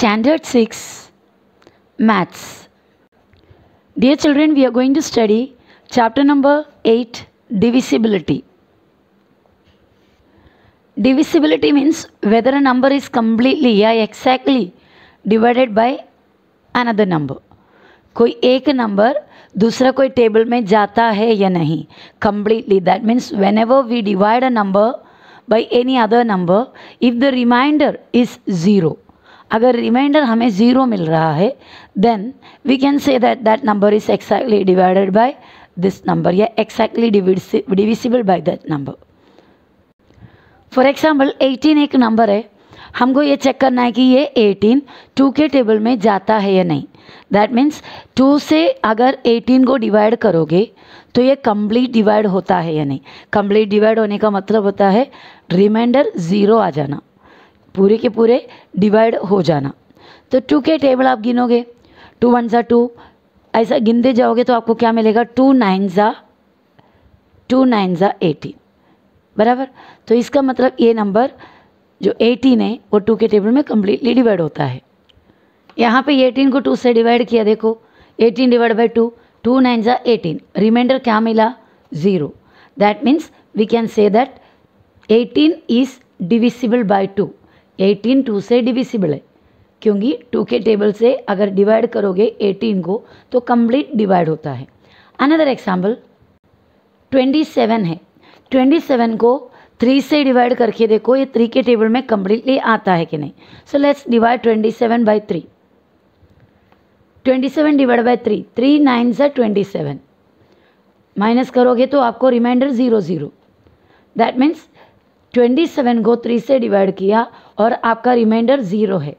Standard 6 Maths. Dear children, we are going to study chapter number 8, Divisibility. Divisibility means whether a number is completely या exactly divided by another number. कोई एक number दूसरा कोई table में जाता है या नहीं. Completely, that means whenever we divide a number by any other number, if the remainder is 0, अगर रिमाइंडर हमें 0 मिल रहा है, then we can say that that number is exactly divided by this number या exactly divisible by that number. For example, 18 एक number है, हमको ये check करना है कि ये 18 2 के टेबल में जाता है या नहीं. दैट मीन्स 2 से अगर 18 को डिवाइड करोगे तो ये कंप्लीट डिवाइड होता है या नहीं. कंप्लीट डिवाइड होने का मतलब होता है रिमाइंडर 0 आ जाना, पूरे के पूरे डिवाइड हो जाना. तो 2 के टेबल आप गिनोगे, 2 1 ज़ा 2, ऐसा गिनते जाओगे तो आपको क्या मिलेगा, 2 9 ज़ा 18. बराबर. तो इसका मतलब ये नंबर जो 18 है वो 2 के टेबल में कम्प्लीटली डिवाइड होता है. यहाँ पे 18 को 2 से डिवाइड किया, देखो 18 डिवाइड बाई 2, 2 9 ज़ा 18, रिमाइंडर क्या मिला, 0. That means we can say that 18 is divisible by 2. 18 2 से डिविसिबल है क्योंकि 2 के टेबल से अगर डिवाइड करोगे 18 को तो कंप्लीट डिवाइड होता है. अनदर एग्जाम्पल 27 है. 27 को 3 से डिवाइड करके देखो ये 3 के टेबल में कंप्लीटली आता है कि नहीं. So let's divide 27 by 3. 27 divide by 3, 3 9 ज़ा 27, माइनस करोगे तो आपको रिमाइंडर 0 0. दैट मीन्स 27 को 3 से डिवाइड किया और आपका रिमाइंडर 0 है.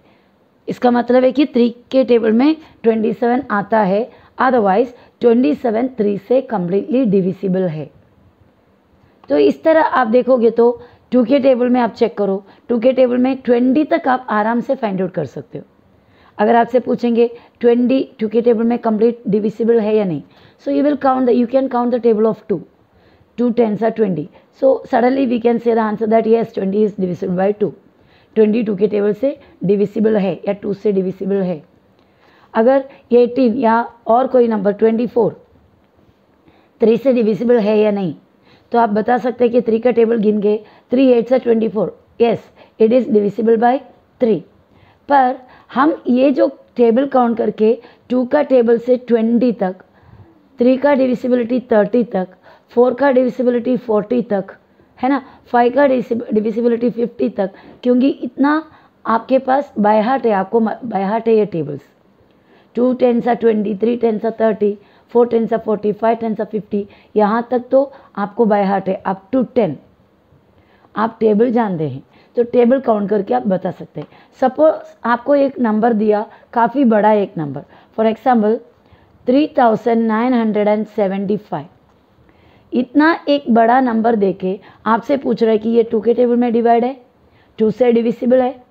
इसका मतलब है कि 3 के टेबल में 27 आता है, अदरवाइज 27 3 से कम्प्लीटली डिविसिबल है. तो इस तरह आप देखोगे तो 2 के टेबल में आप चेक करो, 2 के टेबल में 20 तक आप आराम से फाइंड आउट कर सकते हो. अगर आपसे पूछेंगे 20 2 के टेबल में कंप्लीट डिविसिबल है या नहीं, so you will count you can count the table of 2. 2 10s are 20. So suddenly we can say the answer that yes, 20 is divisible by 2. 22 के टेबल से डिविसिबल है या 2 से डिविसिबल है. अगर 18 या और कोई नंबर 24 3 से डिविसिबल है या नहीं, तो आप बता सकते हैं कि 3 का टेबल गिन गए, 3 8 से 24, yes it is divisible by 3. पर हम ये जो टेबल काउंट करके 2 का टेबल से 20 तक, 3 का डिविसिबिलिटी 30 तक, 4 का डिविसिबिलिटी 40 तक, है ना, 5 का डिविसिबिलिटी 50 तक, क्योंकि इतना आपके पास बाय हार्ट है, आपको बाय हार्ट है ये tables. 2 10s are 20, 3 10s are 30, 4 10s are 40, 5 10s are 50, यहाँ तक तो आपको बाय हार्ट है. अप टू 10 आप टेबल जानते हैं तो टेबल काउंट करके आप बता सकते हैं. सपोज आपको एक नंबर दिया, काफ़ी बड़ा एक नंबर, फॉर एग्जाम्पल 3975. इतना एक बड़ा नंबर देके आपसे पूछ रहा है कि ये 2 के टेबल में डिवाइड है, 2 से डिविसिबल है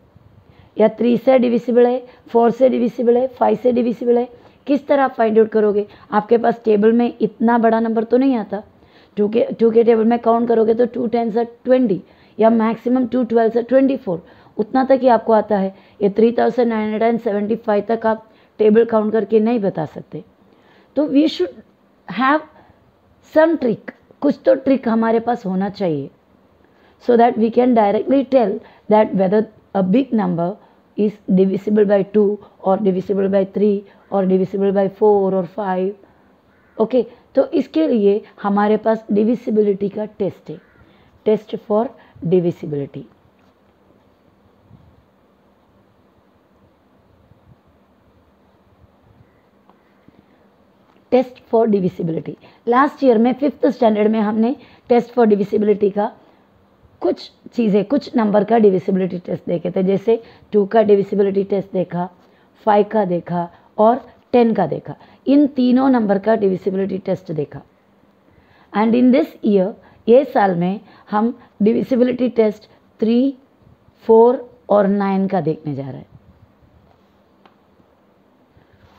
या 3 से डिविसिबल है, 4 से डिविसिबल है, 5 से डिविसिबल है. किस तरह आप फाइंड आउट करोगे, आपके पास टेबल में इतना बड़ा नंबर तो नहीं आता. 2 के टेबल में काउंट करोगे तो 2 10s are 20 या मैक्सिमम 2 12s are 24, उतना तक ही आपको आता है. ये 3975 तक आप टेबल काउंट करके नहीं बता सकते. तो we should have some trick, कुछ तो ट्रिक हमारे पास होना चाहिए, so that we can directly tell that whether a big number is divisible by 2 और डिविसिबल बाय 3 और डिविसिबल बाय 4 और 5. ओके, तो इसके लिए हमारे पास डिविसिबिलिटी का टेस्ट है, test for divisibility. Test for divisibility. Last year में 5th स्टैंडर्ड में हमने टेस्ट फॉर डिविसिबिलिटी का कुछ चीज़ें, कुछ नंबर का डिविसिबिलिटी टेस्ट देखे थे. जैसे 2 का डिविसिबिलिटी टेस्ट देखा, 5 का देखा और 10 का देखा. इन तीनों नंबर का डिविसिबिलिटी टेस्ट देखा. एंड इन दिस ईयर, ये साल में हम डिविसिबिलिटी टेस्ट 3, 4 और 9 का देखने जा रहे हैं.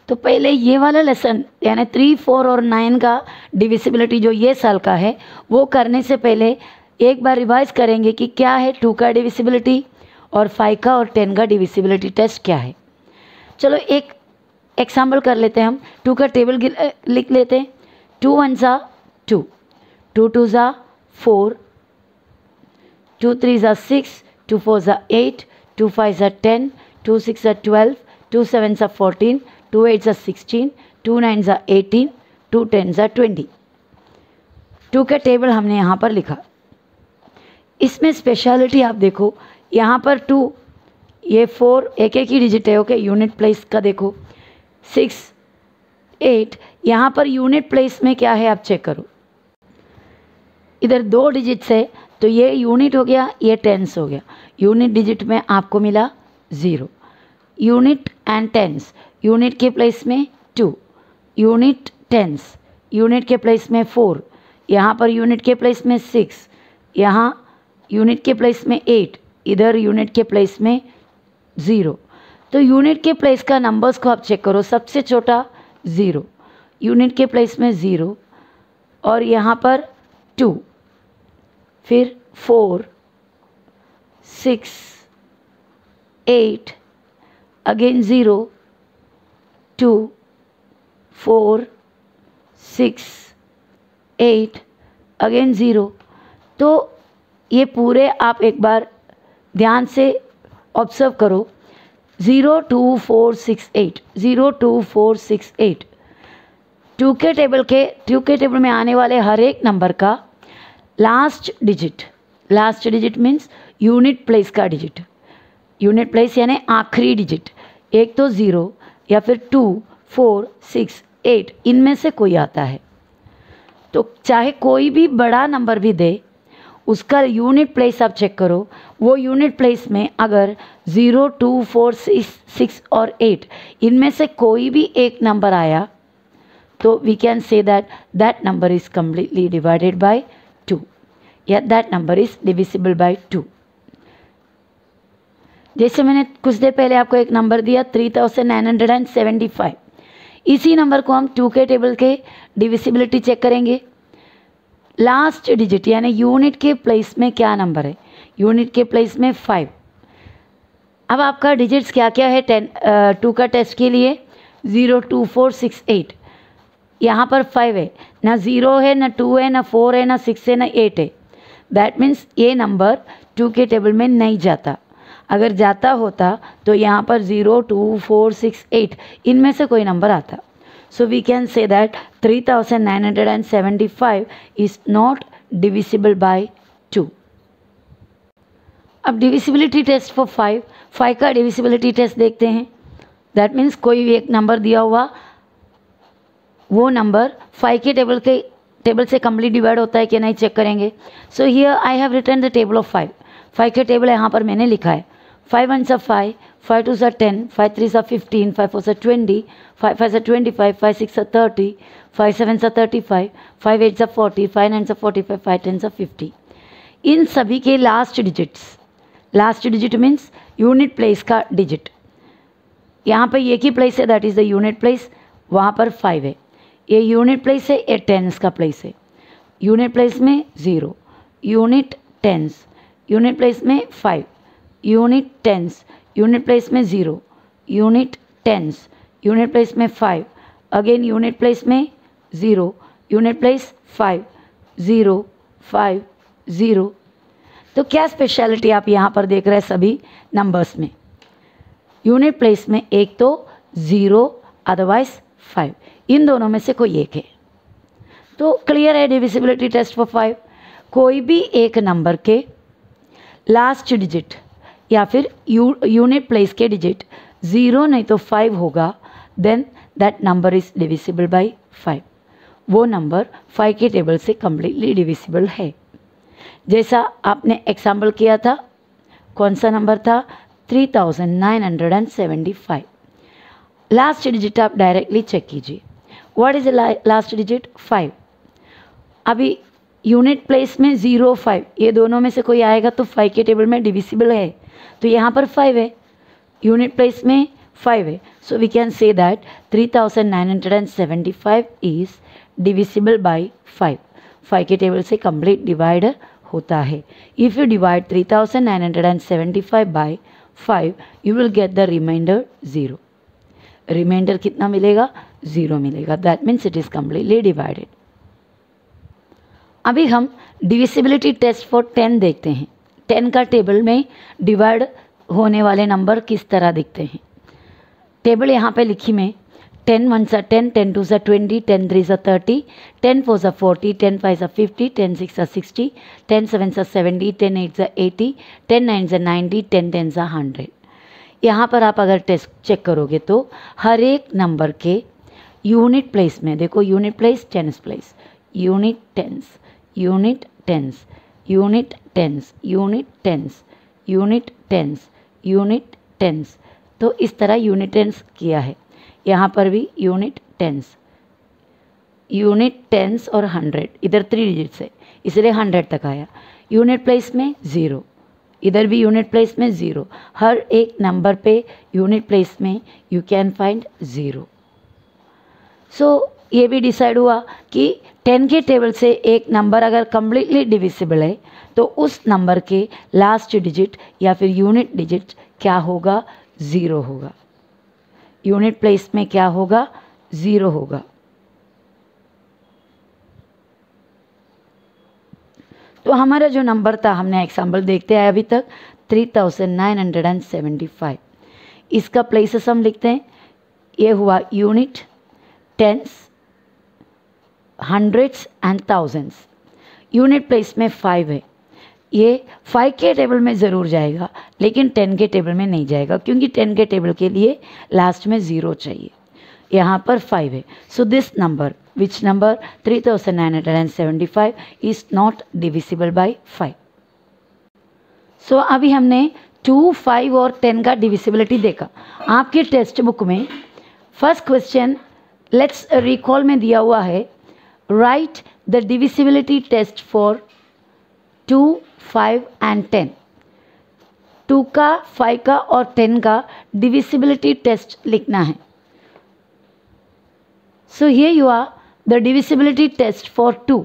तो पहले ये वाला लेसन यानी 3, 4 और 9 का डिविसिबिलिटी जो ये साल का है वो करने से पहले एक बार रिवाइज करेंगे कि क्या है 2 का डिविसिबिलिटी और 5 का और 10 का डिविसिबिलिटी टेस्ट क्या है. चलो एक एग्जाम्पल कर लेते हैं हम। 2 का टेबल लिख लेते हैं। 2 1 ज़ा 2, 2 2 ज़ा 4, 2 3 ज़ा 6, 2 4 ज़ा 8, 2 5 ज़ा 10, 2 6 ज़ा 12, 2 7 ज़ा 14, 2 8 ज़ा 16, 2 9 ज़ा 18, 2 10 ज़ा 20। 2 का टेबल हमने यहाँ पर लिखा। इसमें स्पेशलिटी आप देखो, यहाँ पर 2, ये 4 एक एक ही डिजिट है। ओके, यूनिट प्लेस का देखो 6 8, यहाँ पर यूनिट प्लेस में क्या है आप चेक करो। इधर 2 डिजिट्स है तो ये यूनिट हो गया, ये टेंस हो गया। यूनिट डिजिट में आपको मिला 0। यूनिट एंड टेंस, यूनिट के प्लेस में 2, यूनिट टेंस, यूनिट के प्लेस में 4, यहाँ पर यूनिट के प्लेस में 6, यहाँ यूनिट के प्लेस में 8, इधर यूनिट के प्लेस में 0। तो यूनिट के प्लेस का नंबर्स को आप चेक करो। सबसे छोटा 0, यूनिट के प्लेस में 0, और यहाँ पर 2, फिर 4 6 8, अगेन 0, 2 4 6 8, अगेन 0। तो ये पूरे आप एक बार ध्यान से ऑब्जर्व करो। 0 2 4 6 8, 0 2 4 6 8। 2 के टेबल में आने वाले हर एक नंबर का last digit means unit place का डिजिट। यूनिट प्लेस यानी आखिरी डिजिट, एक तो 0 या फिर 2 4 6 8, इनमें से कोई आता है। तो चाहे कोई भी बड़ा नंबर भी दे, उसका यूनिट प्लेस आप चेक करो। वो यूनिट प्लेस में अगर 0 2 4 6 और 8 इनमें से कोई भी एक नंबर आया तो we can say that number is completely divided by 2 या that number is divisible by 2। जैसे मैंने कुछ देर पहले आपको एक नंबर दिया 3975, इसी नंबर को हम 2 के टेबल के डिविजिबिलिटी चेक करेंगे। लास्ट डिजिट यानी यूनिट के प्लेस में क्या नंबर है, यूनिट के प्लेस में 5। अब आपका डिजिट्स क्या क्या है 2 का टेस्ट के लिए? 0 2 4 6 8, यहाँ पर 5 है, ना 0 है, ना 2 है, ना 4 है, ना 6 है, ना 8 है। दैट मीन्स ये नंबर 2 के टेबल में नहीं जाता। अगर जाता होता तो यहाँ पर 0 2 4 6 8 इनमें से कोई नंबर आता। So we can say that 3975 is not divisible by 2. अब डिविजिबिलिटी टेस्ट फॉर 5 का डिविजिबिलिटी टेस्ट देखते हैं। दैट मीन्स कोई भी एक नंबर दिया हुआ, वो नंबर 5 के टेबल से कम्प्लीट डिवाइड होता है कि नहीं चेक करेंगे। So here I have written the table of 5 के टेबल यहाँ पर मैंने लिखा है। 5 1 सा 5, 5 2 सा 10, 5 3 सा 15, 5 4 सा 20, 5 5 सा 25, 5 6 सा 30, 5 7 सा 35, 5 8 सा 40, 5 9 सा 45, 5 10 सा 50। इन सभी के last digit means unit place का डिजिट। यहाँ पर एक ही प्लेस है, that is the unit place, वहाँ पर 5 है। ये यूनिट प्लेस है, ये टेंस का प्लेस है। यूनिट प्लेस में 0, यूनिट टेंस, यूनिट प्लेस में 5, यूनिट टेंस, यूनिट प्लेस में 0, यूनिट टेंस, यूनिट प्लेस में 5, अगेन यूनिट प्लेस में 0, यूनिट प्लेस 5 0 5 0। तो क्या स्पेशलिटी आप यहाँ पर देख रहे हैं सभी नंबर्स में? यूनिट प्लेस में एक तो 0 अदरवाइज 5, इन दोनों में से कोई एक है। तो क्लियर है डिविजिबिलिटी टेस्ट फॉर 5। कोई भी एक नंबर के लास्ट डिजिट या फिर यूनिट प्लेस के डिजिट 0 नहीं तो 5 होगा, then that number is divisible by 5। वो नंबर 5 के टेबल से कम्प्लीटली डिविजिबल है। जैसा आपने एग्जाम्पल किया था, कौन सा नंबर था? 3975। लास्ट डिजिट आप डायरेक्टली चेक कीजिए। What is last digit? 5। अभी यूनिट प्लेस में 0 5, ये दोनों में से कोई आएगा तो 5 के टेबल में डिविजिबल है, तो यहाँ पर 5 है, यूनिट प्लेस में 5 है। So we can say that 3975 is divisible by 5। 5 के टेबल से कंप्लीट डिवाइड होता है। If you divide 3975 by 5 you will get the remainder 0। Remainder कितना मिलेगा, 0 मिलेगा. That means it is completely divided. अभी हम डिविसिबिलिटी टेस्ट फॉर 10 देखते हैं. 10 का टेबल में डिवाइड होने वाले नंबर किस तरह दिखते हैं. टेबल यहाँ पे लिखी मैं 10 1 सा 10, 10 2 सा 20, 10 3 सा 30, 10 4 सा 40, 10 5 सा 50, 10 6 सा 60, 10 7 सा 70, 10 8 सा 80, 10 9 सा 90, 10 10 सा 100. यहाँ पर आप अगर टेस्ट चेक करोगे तो हर एक नंबर के यूनिट प्लेस में देखो, unit place, tens place, unit tens, unit tens, unit tens, unit tens, unit tens, unit tens. तो इस तरह यूनिट टेंस किया है. यहाँ पर भी यूनिट टेंस, यूनिट टेंस और 100, इधर 3 डिजिट्स है इसलिए 100 तक आया. यूनिट प्लेस में 0, इधर भी यूनिट प्लेस में 0. हर एक नंबर पे यूनिट प्लेस में यू कैन फाइंड 0. सो ये भी डिसाइड हुआ कि 10 के टेबल से एक नंबर अगर कम्प्लीटली डिविजिबल है तो उस नंबर के लास्ट डिजिट या फिर यूनिट डिजिट क्या होगा, 0 होगा. यूनिट प्लेस में क्या होगा, 0 होगा. तो हमारा जो नंबर था, हमने एग्जाम्पल देखते हैं अभी तक 3975. इसका प्लेसेस हम लिखते हैं. ये हुआ unit, tens, hundreds and thousands. Unit place में 5 है. ये 5 के टेबल में ज़रूर जाएगा लेकिन 10 के टेबल में नहीं जाएगा क्योंकि 10 के टेबल के लिए लास्ट में 0 चाहिए. यहाँ पर 5 है. So this number, which number 3975 is not divisible by 5. सो अभी हमने 2, 5 और 10 का डिविजिबिलिटी देखा. आपके टेक्स्ट बुक में फर्स्ट क्वेश्चन लेट्स रिकॉल में दिया हुआ है, right the divisibility test for 2, 5 and 10. 2 का, 5 का और 10 का डिविजिबिलिटी टेस्ट लिखना है. So here you are the divisibility test for 2.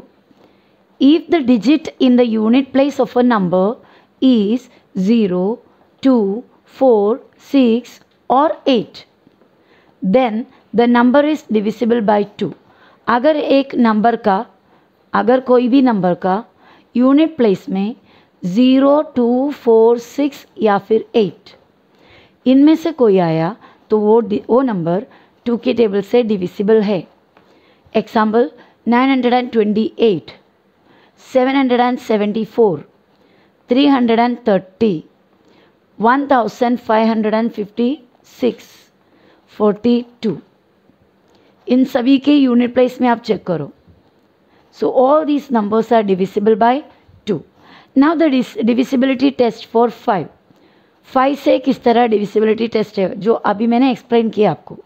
If the digit in the unit place of a number is 0, 2, 4, 6 और 8, then the number is divisible by 2. अगर एक number का, अगर कोई भी नंबर का यूनिट प्लेस में 0, 2, 4, 6 या फिर 8 इनमें से कोई आया तो वो नंबर 2 के टेबल से डिविजिबल है. एग्जाम्पल 928, 774, 330, 1556, 42. इन सभी के यूनिट प्लेस में आप चेक करो. So all these numbers are divisible by 2. Now the divisibility test for 5. 5 से किस तरह divisibility test है जो अभी मैंने explain किया आपको.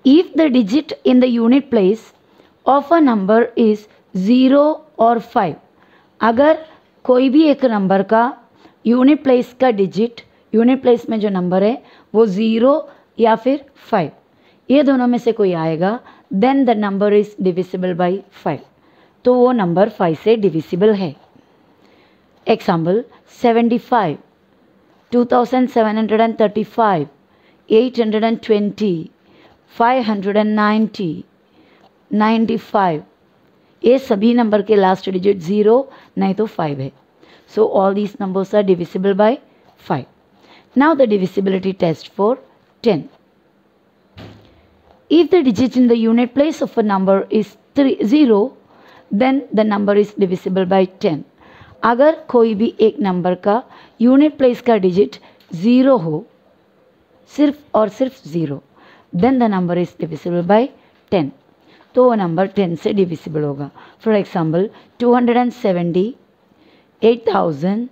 If the digit in the unit place of a number is 0 or 5, अगर कोई भी एक नंबर का यूनिट प्लेस का डिजिट, यूनिट प्लेस में जो नंबर है वो 0 या फिर 5, ये दोनों में से कोई आएगा, then the number is divisible by 5. तो वो नंबर 5 से डिविजिबल है. एग्जाम्पल 75, 2735, 820, 590, 95. ये सभी नंबर के लास्ट डिजिट 0 नहीं तो 5 है. So all these numbers are divisible by 5. Now the divisibility test for 10. If the digit in the unit place of a number is 0, then the number is divisible by 10. अगर कोई भी एक number का unit place का digit 0 हो, सिर्फ और सिर्फ 0, then the number is divisible by 10. तो वो नंबर 10 से डिविजिबल होगा. For example 270, 8000,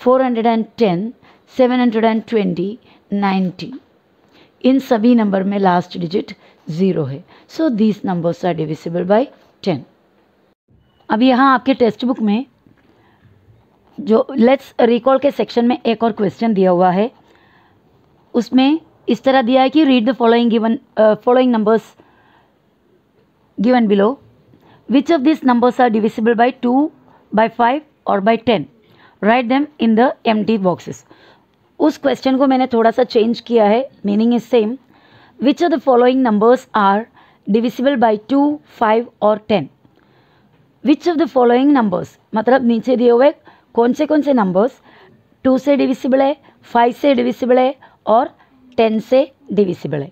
410, 720, 90. इन सभी नंबर में लास्ट डिजिट 0 है. So these numbers are divisible by 10. अब यहाँ आपके टेक्स्ट बुक में जो लेट्स रिकॉल के सेक्शन में एक और क्वेश्चन दिया हुआ है. उसमें इस तरह दिया है कि read the following numbers given below. Which of this numbers are divisible by 2, by 5 और by 10. Write them in the empty boxes. उस क्वेश्चन को मैंने थोड़ा सा चेंज किया है, meaning is same. Which of the following numbers are divisible by 2, 5 और 10? Which of the following numbers मतलब नीचे दिए हुए कौन से नंबर्स 2 से डिविजिबल है, 5 से डिविजिबल है और 10 से डिविजिबल है।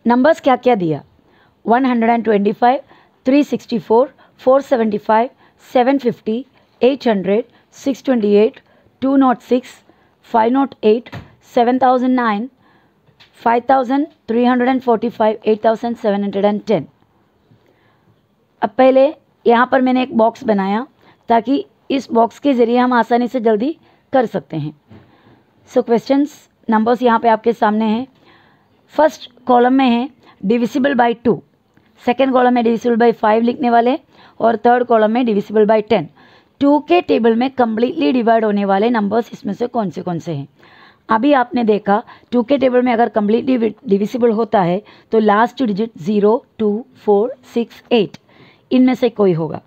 नंबर्स क्या क्या दिया? 125, 364, 475, 750, 800, 628, 206, 508, 7009, 5345, 8710। अब पहले यहाँ पर मैंने एक बॉक्स बनाया ताकि इस बॉक्स के ज़रिए हम आसानी से जल्दी कर सकते हैं। सो क्वेश्चंस नंबर्स यहाँ पे आपके सामने हैं। फर्स्ट कॉलम में है डिविजिबल बाय 2, सेकेंड कॉलम में डिविजिबल बाय 5 लिखने वाले और थर्ड कॉलम में डिविजिबल बाय 10। 2 के टेबल में कम्प्लीटली डिवाइड होने वाले नंबर्स इसमें से कौन से हैं? अभी आपने देखा 2 के टेबल में अगर कम्प्लीटली डिविजिबल होता है तो लास्ट डिजिट 0, 2, 4, 6, 8 इनमें से कोई होगा।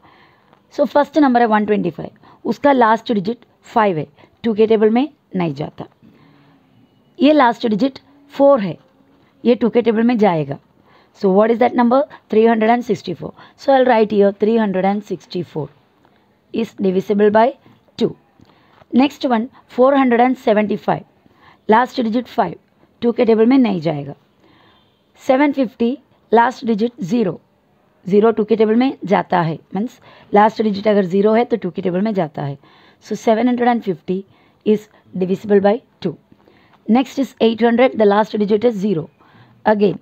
सो फर्स्ट नंबर है 125, उसका लास्ट डिजिट 5 है, 2 के टेबल में नहीं जाता। ये लास्ट डिजिट 4 है, ये 2 के टेबल में जाएगा। So what is that number? 364। So I will write here 364 is divisible by 2. Next one 475, last digit 5, 2 के टेबल में नहीं जाएगा। 750 लास्ट डिजिट 0, 0 2 के टेबल में जाता है, मीन्स लास्ट डिजिट अगर 0 है तो 2 के टेबल में जाता है। सो 750 is divisible by 2. Next is 800, the last digit is 0. Again,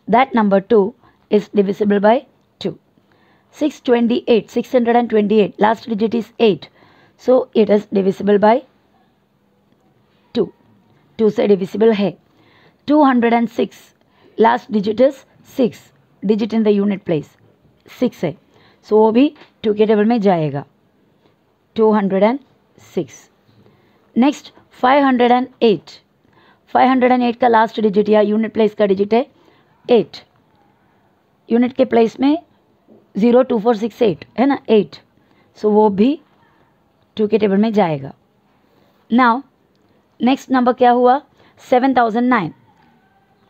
that number 2 is divisible by 2. 628, last digit is 8. So it is divisible by 2. 2 से divisible है। 206, last digit is 6. Digit in the unit place 6 है, so वो भी 2 के table में जाएगा। 206। Next 508, 508 का last digit या यूनिट प्लेस का डिजिट है 8। यूनिट के प्लेस में 0, 2, 4, 6, 8 है ना, 8, सो वो भी 2 के टेबल में जाएगा। नाउ नेक्स्ट नंबर क्या हुआ? 7009,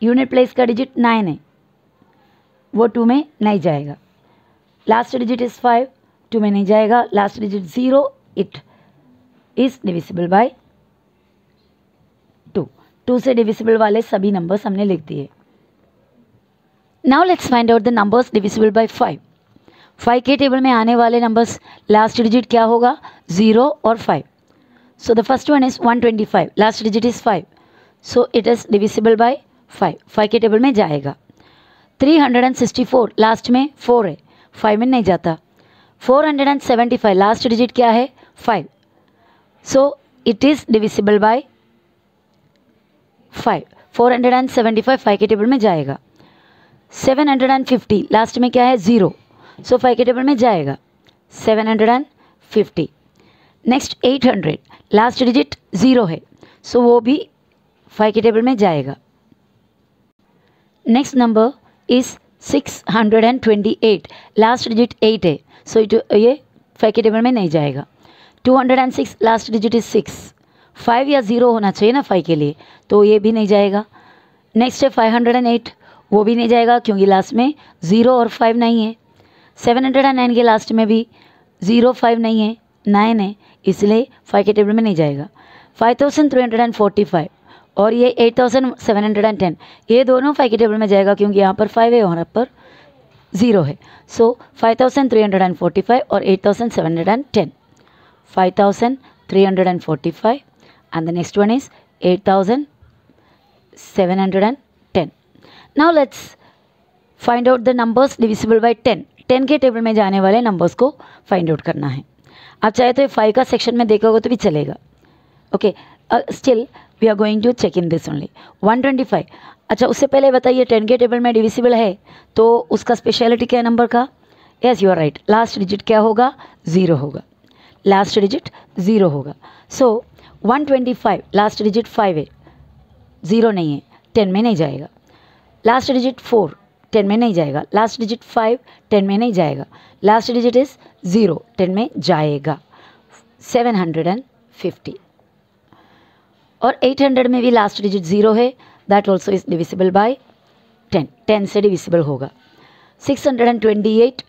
यूनिट प्लेस का डिजिट 9 है, वो 2 में नहीं जाएगा। लास्ट डिजिट इज 5, 2 में नहीं जाएगा। Last digit 0, it is divisible by 2। 2 से डिविजिबल वाले सभी नंबर्स हमने लिख दिए। Now let's find out the numbers divisible by 5। 5 के टेबल में आने वाले नंबर्स लास्ट डिजिट क्या होगा? 0 और 5। So the first one is 125, last digit is 5, so it is divisible by 5। 5 के टेबल में जाएगा। 364, लास्ट में 4 है, 5 में नहीं जाता। 475, लास्ट डिजिट क्या है? 5, so it is divisible by 5। 475 5 के टेबल में जाएगा। 750, लास्ट में क्या है? 0, सो 5 के टेबल में जाएगा। 750। नेक्स्ट 800, लास्ट डिजिट 0 है, सो वो भी 5 के टेबल में जाएगा। Next number is 628, last digit 8 है, सो ये 5 के टेबल में नहीं जाएगा। 206, लास्ट डिजिट इज 6, 5 या 0 होना चाहिए ना 5 के लिए, तो ये भी नहीं जाएगा। नेक्स्ट है 508, वो भी नहीं जाएगा क्योंकि लास्ट में 0 और 5 नहीं है। 709 के लास्ट में भी 0, 5 नहीं है, 9 है, इसलिए 5 के टेबल में नहीं जाएगा। 5345 और ये 8710, ये दोनों 5 के टेबल में जाएगा क्योंकि यहाँ पर 5 है और यहाँ पर 0 है। सो 5345 और 8710, 5345 and the next one is 8710. Now let's find out the numbers divisible by 10. 10 के टेबल में जाने वाले नंबर्स को फाइंड आउट करना है। आप चाहे तो 5 का सेक्शन में देखोगे तो भी चलेगा। Okay, still we are going to check in this only. 125, अच्छा उससे पहले बताइए 10 के टेबल में डिविजिबल है तो उसका स्पेशलिटी क्या है नंबर का? Yes you are right, last digit क्या होगा? 0 होगा, लास्ट डिजिट 0 होगा। सो 125, लास्ट डिजिट 5 है, 0 नहीं है, 10 में नहीं जाएगा। लास्ट डिजिट 4, 10 में नहीं जाएगा। लास्ट डिजिट 5, 10 में नहीं जाएगा। लास्ट डिजिट इज 0, 10 में जाएगा। 750। और 800 में भी लास्ट डिजिट 0 है, that also is divisible by 10, 10 से डिविजिबल होगा। 628,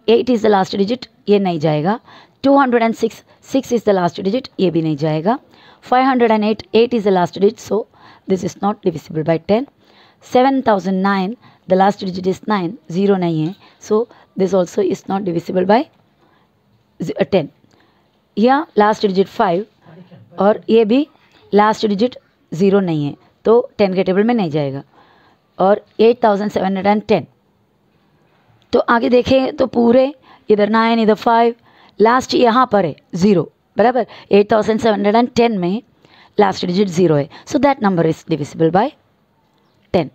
8 इज़ द लास्ट डिजिट, ये नहीं जाएगा। 206, 6 इज़ द लास्ट डिजिट, ये भी नहीं जाएगा। 508, 8 is the last digit, so this is not divisible by 10। 7009, the last digit is 9, 0 नहीं है, so this also is not divisible by 10। या लास्ट डिजिट 5 और ये भी लास्ट डिजिट 0 नहीं है, तो 10 के टेबल में नहीं जाएगा। और 8710, तो आगे देखें तो पूरे इधर 9 इधर 5, लास्ट यहाँ पर है 0, बराबर। 8710 में लास्ट डिजिट 0 है, so that number is divisible by 10,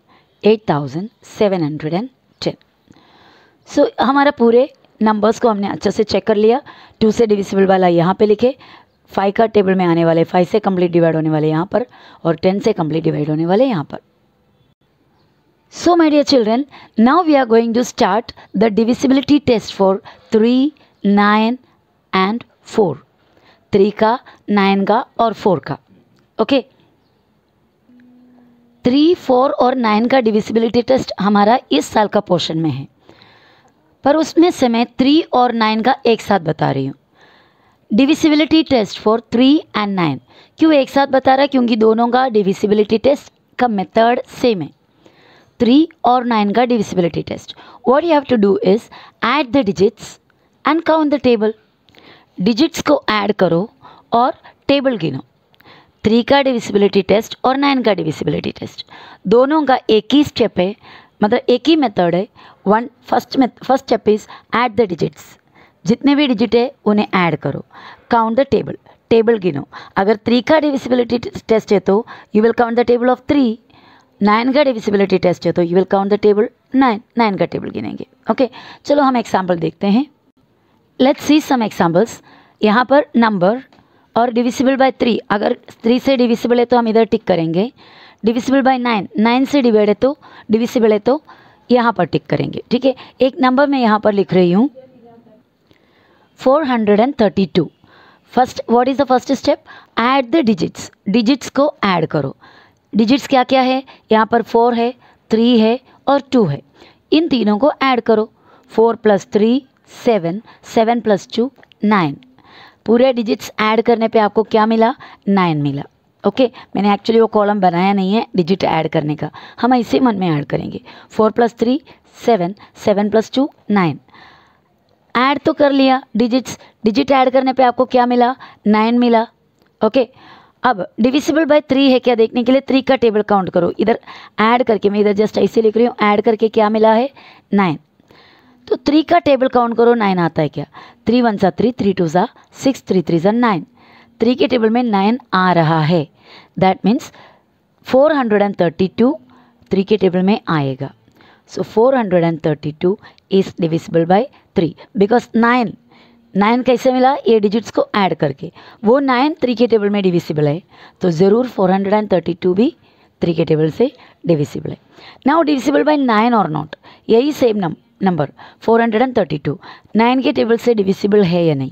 8710। सो हमारा पूरे नंबर्स को हमने अच्छे से चेक कर लिया। 2 से डिविजिबल वाला यहाँ पे लिखे, 5 का टेबल में आने वाले, 5 से कंप्लीट डिवाइड होने वाले यहाँ पर, और 10 से कंप्लीट डिवाइड होने वाले यहाँ पर। So my dear children, now we are going to start the divisibility test for 3, 9 and 4. 3 का, 9 का और 4 का। ओके, 3, 4 और 9 का डिविजिबिलिटी टेस्ट हमारा इस साल का पोर्शन में है, पर उसमें से मैं 3 और 9 का एक साथ बता रही हूँ। डिविजिबिलिटी टेस्ट फॉर 3 एंड 9 क्यों एक साथ बता रहा है? क्योंकि दोनों का डिविजिबिलिटी टेस्ट का मेथड सेम है। 3 और 9 का divisibility test, what you have to do is add the digits and count the table. Digits को ऐड करो और टेबल गिनो। 3 का डिविजिबिलिटी टेस्ट और 9 का डिविजिबिलिटी टेस्ट दोनों का एक ही स्टेप है, मतलब एक ही मेथड है। First step is add the digits, जितने भी डिजिट है उन्हें ऐड करो। काउंट द टेबल, टेबल गिनो। अगर 3 का डिविजिबिलिटी टेस्ट है तो you will count the table of 3। 9 का डिविजिबिलिटी टेस्ट है तो you will count the table 9, 9 का टेबल गिनेंगे। ओके, चलो हम एग्जाम्पल देखते हैं। Let's see some examples. यहाँ पर नंबर और डिविजिबल बाय 3, अगर 3 से डिविजिबल है तो हम इधर टिक करेंगे। डिविजिबल बाय 9, 9 से डिवाइड है तो डिविजिबल है तो यहाँ पर टिक करेंगे। ठीक है, एक नंबर मैं यहाँ पर लिख रही हूँ 432। First, what is the first step? Add the digits, digits को ऐड करो। डिजिट्स क्या क्या है? यहाँ पर 4 है, 3 है और 2 है, इन तीनों को ऐड करो। 4 + 3 7, 7 + 2 9। पूरे डिजिट्स ऐड करने पे आपको क्या मिला? 9 मिला। ओके, मैंने एक्चुअली वो कॉलम बनाया नहीं है डिजिट ऐड करने का, हम इसी मन में ऐड करेंगे। 4 + 3 7, 7 + 2 9। ऐड तो कर लिया डिजिट्स, डिजिट ऐड करने पे आपको क्या मिला? 9 मिला। ओके, अब डिविजिबल बाय 3 है क्या देखने के लिए 3 का टेबल काउंट करो। इधर ऐड करके, मैं इधर जस्ट ऐसे लिख रही हूँ, ऐड करके क्या मिला है? 9। तो 3 का टेबल काउंट करो, 9 आता है क्या? 3 × 1 = 3, 3 × 2 = 6, 3 × 3 = 9। 3 के टेबल में 9 आ रहा है, दैट मीन्स 432 3 के टेबल में आएगा। सो 432 इज डिविजिबल बाय 3 बिकॉज 9 कैसे मिला? ये डिजिट्स को ऐड करके। वो 9 3 के टेबल में डिविजिबल है, तो ज़रूर 432 भी 3 के टेबल से डिविजिबल है। नाउ डिविजिबल बाय 9 और नॉट, यही सेम नंबर 432 9 के टेबल से डिविजिबल है या नहीं,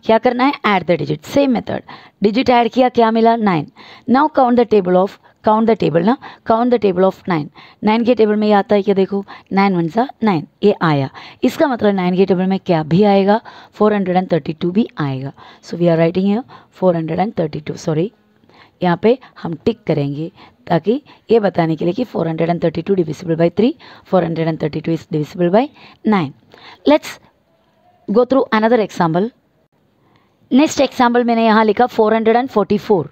क्या करना है? Add the digit, same method. Digit add किया, क्या मिला? 9। Now count the table of, count the table of 9। 9 के टेबल में ये आता है क्या? देखो, 9 × 1 = 9, ये आया। इसका मतलब 9 के टेबल में क्या भी आएगा? 432 भी आएगा। So we are writing here 432। Sorry, यहाँ पे हम टिक करेंगे ताकि ये बताने के लिए कि 432 divisible by 3, 432 is divisible by 9। Let's go through another example. Next example मैंने यहाँ लिखा 444।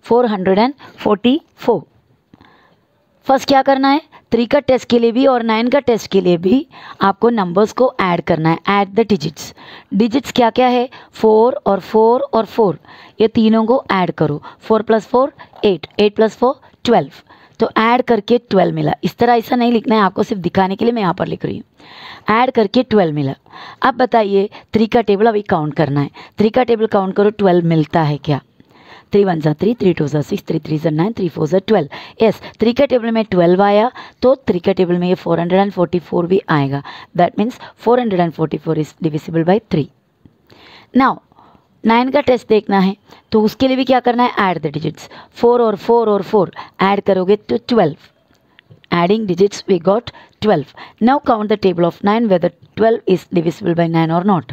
444। फर्स्ट क्या करना है? 3 का टेस्ट के लिए भी और 9 का टेस्ट के लिए भी आपको नंबर्स को ऐड करना है। ऐड द डिजिट्स, डिजिट्स क्या क्या है? 4 और 4 और 4, ये तीनों को ऐड करो। 4 + 4 8, 8 + 4 12, तो ऐड करके 12 मिला। इस तरह ऐसा नहीं लिखना है आपको, सिर्फ दिखाने के लिए मैं यहाँ पर लिख रही हूँ। ऐड करके 12 मिला। अब बताइए 3 का टेबल अभी काउंट करना है। 3 का टेबल काउंट करो, 12 मिलता है क्या? 3 × 1 = 3, 3 × 2 = 6, 3 × 3 = 9, 3 × 4 = 12। यस, 3 का टेबल में 12 आया, तो 3 का टेबल में ये 444 भी आएगा। That means 444 is divisible by 3। Now 9 का टेस्ट देखना है तो उसके लिए भी क्या करना है, ऐड द डिजिट्स। 4 और 4 और 4 ऐड करोगे तो 12, adding digits we got 12। Now count the table of 9 whether 12 is divisible by 9 और नॉट।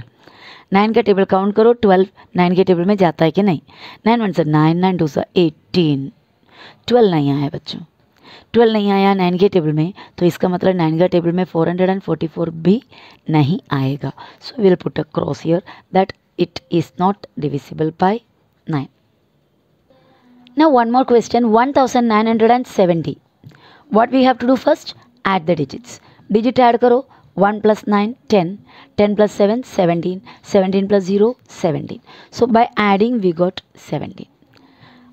9 का टेबल काउंट करो, 12 9 के टेबल में जाता है कि नहीं। 9 1 से 9, 9 2 से 18, 12 नहीं आया बच्चों, 12 नहीं आया 9 के टेबल में, तो इसका मतलब 9 का टेबल में 444 भी नहीं आएगा। So will put a cross here that it is not divisible by 9. Now one more question, 1970. What we have to do first? Add the digits. Digit add करो, 1 plus 9 10, 10 plus 7 17, 17 plus 0 17. So by adding we got 17.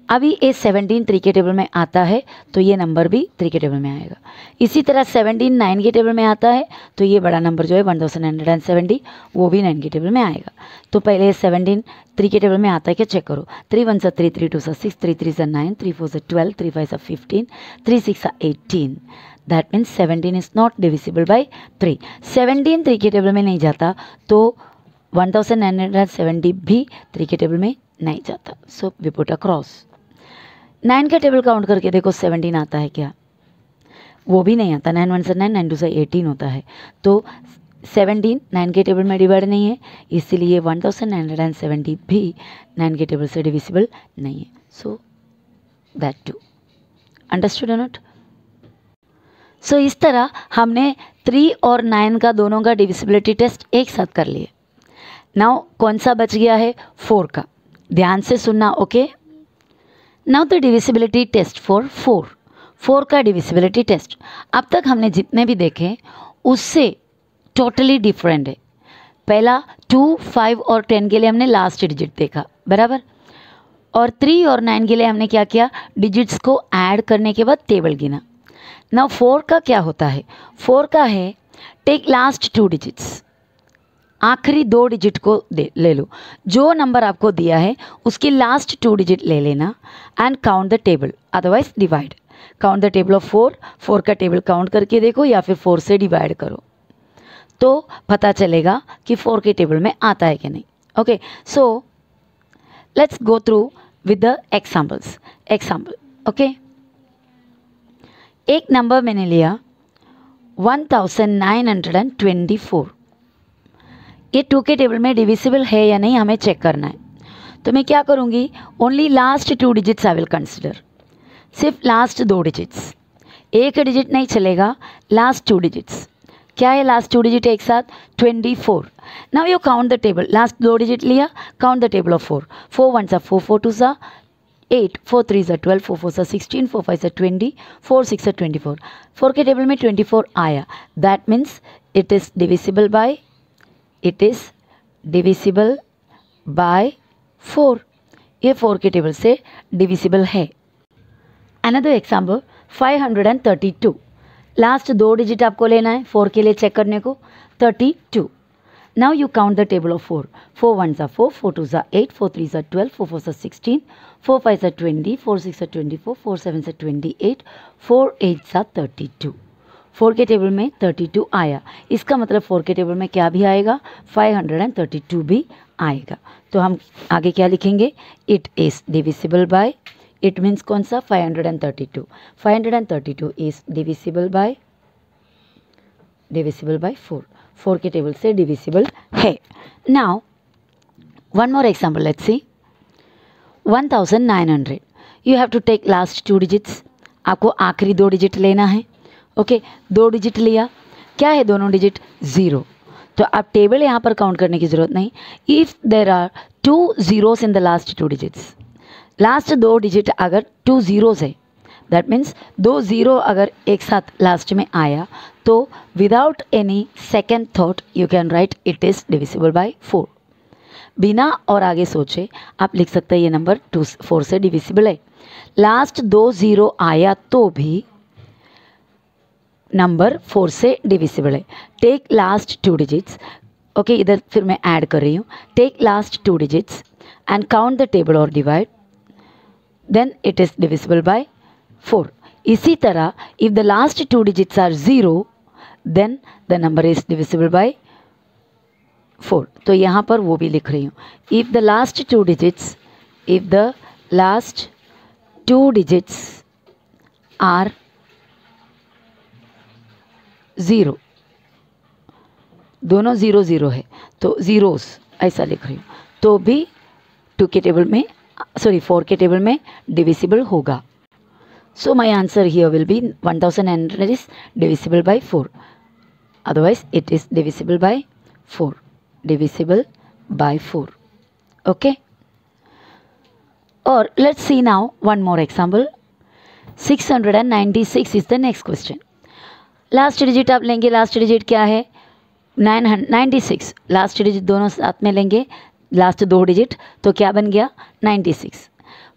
अभी ये 17 3 के table में आता है तो ये number भी 3 के टेबल में आएगा। इसी तरह 17 9 के टेबल में आता है तो ये बड़ा नंबर जो है 1970 वो भी 9 के टेबल में आएगा। तो पहले 17 3 के टेबल में आता है क्या चेक करो। 3 1 से 3, 3 2 से 6, 3 3 से 9, 3 4 से 12, 3 5 से 15, 3 6 से 18। That means 17 is not divisible by 3। 17 3 के टेबल में नहीं जाता तो 1970 भी 3 के टेबल में नहीं जाता। So we put a cross. 9 का टेबल काउंट करके देखो 17 आता है क्या, वो भी नहीं आता। 9 1 से 9, 9 2 से 18 होता है। तो 17 9 के टेबल में डिवाइड नहीं है, इसीलिए 1970 भी 9 के टेबल से डिविजिबल नहीं है। So that to understood not. So इस तरह हमने 3 और 9 का दोनों का डिविजिबिलिटी टेस्ट एक साथ कर लिए। नाउ कौन सा बच गया है, 4 का। ध्यान से सुनना, okay. Now the divisibility test for 4 का डिविजिबिलिटी टेस्ट अब तक हमने जितने भी देखे उससे टोटली डिफरेंट है। पहला 2 5 और 10 के लिए हमने लास्ट डिजिट देखा, बराबर। और 3 और 9 के लिए हमने क्या किया, डिजिट्स को ऐड करने के बाद टेबल गिना। नाउ 4 का क्या होता है, 4 का है टेक लास्ट 2 डिजिट्स, आखिरी 2 डिजिट को ले लो। जो नंबर आपको दिया है उसकी लास्ट 2 डिजिट ले लेना and count the table, otherwise divide. Count the table of 4 का टेबल काउंट करके देखो या फिर 4 से डिवाइड करो तो पता चलेगा कि 4 के टेबल में आता है कि नहीं। Okay, so let's go through with the examples. Example, okay. एक नंबर मैंने लिया 1924। ये 2 के टेबल में डिविजिबल है या नहीं हमें चेक करना है। तो मैं क्या करूँगी, only last 2 digits I will consider, सिर्फ लास्ट 2 डिजिट्स, एक डिजिट नहीं चलेगा, लास्ट 2 डिजिट्स। क्या है लास्ट 2 डिजिट एक साथ, 24। Now you count the table, last 2 digit लिया, काउंट द टेबल ऑफ 4 1 सा 4 4 2 सा 8, 4 3 सा 12, 4 4 सा 16, 4 5 सा 20, 4 6 सा 24। 4 के टेबल में 24 आया, that means it is divisible bye, it is divisible by 4। ये 4 के टेबल से डिविजिबल है। अनदर एग्जाम्पल 532, लास्ट 2 डिजिट आपको लेना है 4 के लिए चेक करने को, 32। Now you count the table of 4 1 सा 4, 4 2 सा 8, 4 3 सा 12, 4 4 सा 16, 4 5 सा 20, 4 6 सा 24, 4 7 सा 28, 4 8 सा 32। 4 के टेबल में 32 आया, इसका मतलब 4 के टेबल में क्या भी आएगा, 532 भी आएगा। तो हम आगे क्या लिखेंगे, it is divisible bye, it means कौन सा, 532। 532 इज डिविजिबल बाय 4। 4 के टेबल से डिविजिबल है। Now one more example, let's see 1900। You have to take last 2 digits, आपको आखिरी 2 डिजिट लेना है। ओके, 2 डिजिट लिया, क्या है दोनों डिजिट, 0। तो आप टेबल यहाँ पर काउंट करने की ज़रूरत नहीं। If there are 2 zeros in the last 2 digits, last 2 digit अगर 2 zeros है, दैट मीन्स 2 0 अगर एक साथ लास्ट में आया तो without any second thought you can write it is divisible by 4। बिना और आगे सोचे आप लिख सकते हैं ये नंबर 4 से डिविजिबल है। लास्ट 2 0 आया तो भी नंबर 4 से डिविजिबल है। टेक लास्ट 2 डिजिट्स, ओके, इधर फिर मैं ऐड कर रही हूँ, take last 2 digits and count the table और divide, then it is divisible by 4। इसी तरह if the last 2 digits are 0 then the number is divisible by 4, तो यहाँ पर वो भी लिख रही हूँ. If the last two digits are 0, दोनों 0 0 है तो ज़ीरोस ऐसा लिख रही हूँ, तो भी 4 के टेबल में डिविजिबल होगा. So my answer here will be 1900 is divisible by 4. Otherwise it is divisible by 4. Divisible by 4. Okay. Or let's see now one more example. 696 is the next question. Last digit आप लेंगे. Last digit क्या है? 96. Last digit दोनों साथ में लेंगे. Last 2 digit तो क्या बन गया? 96.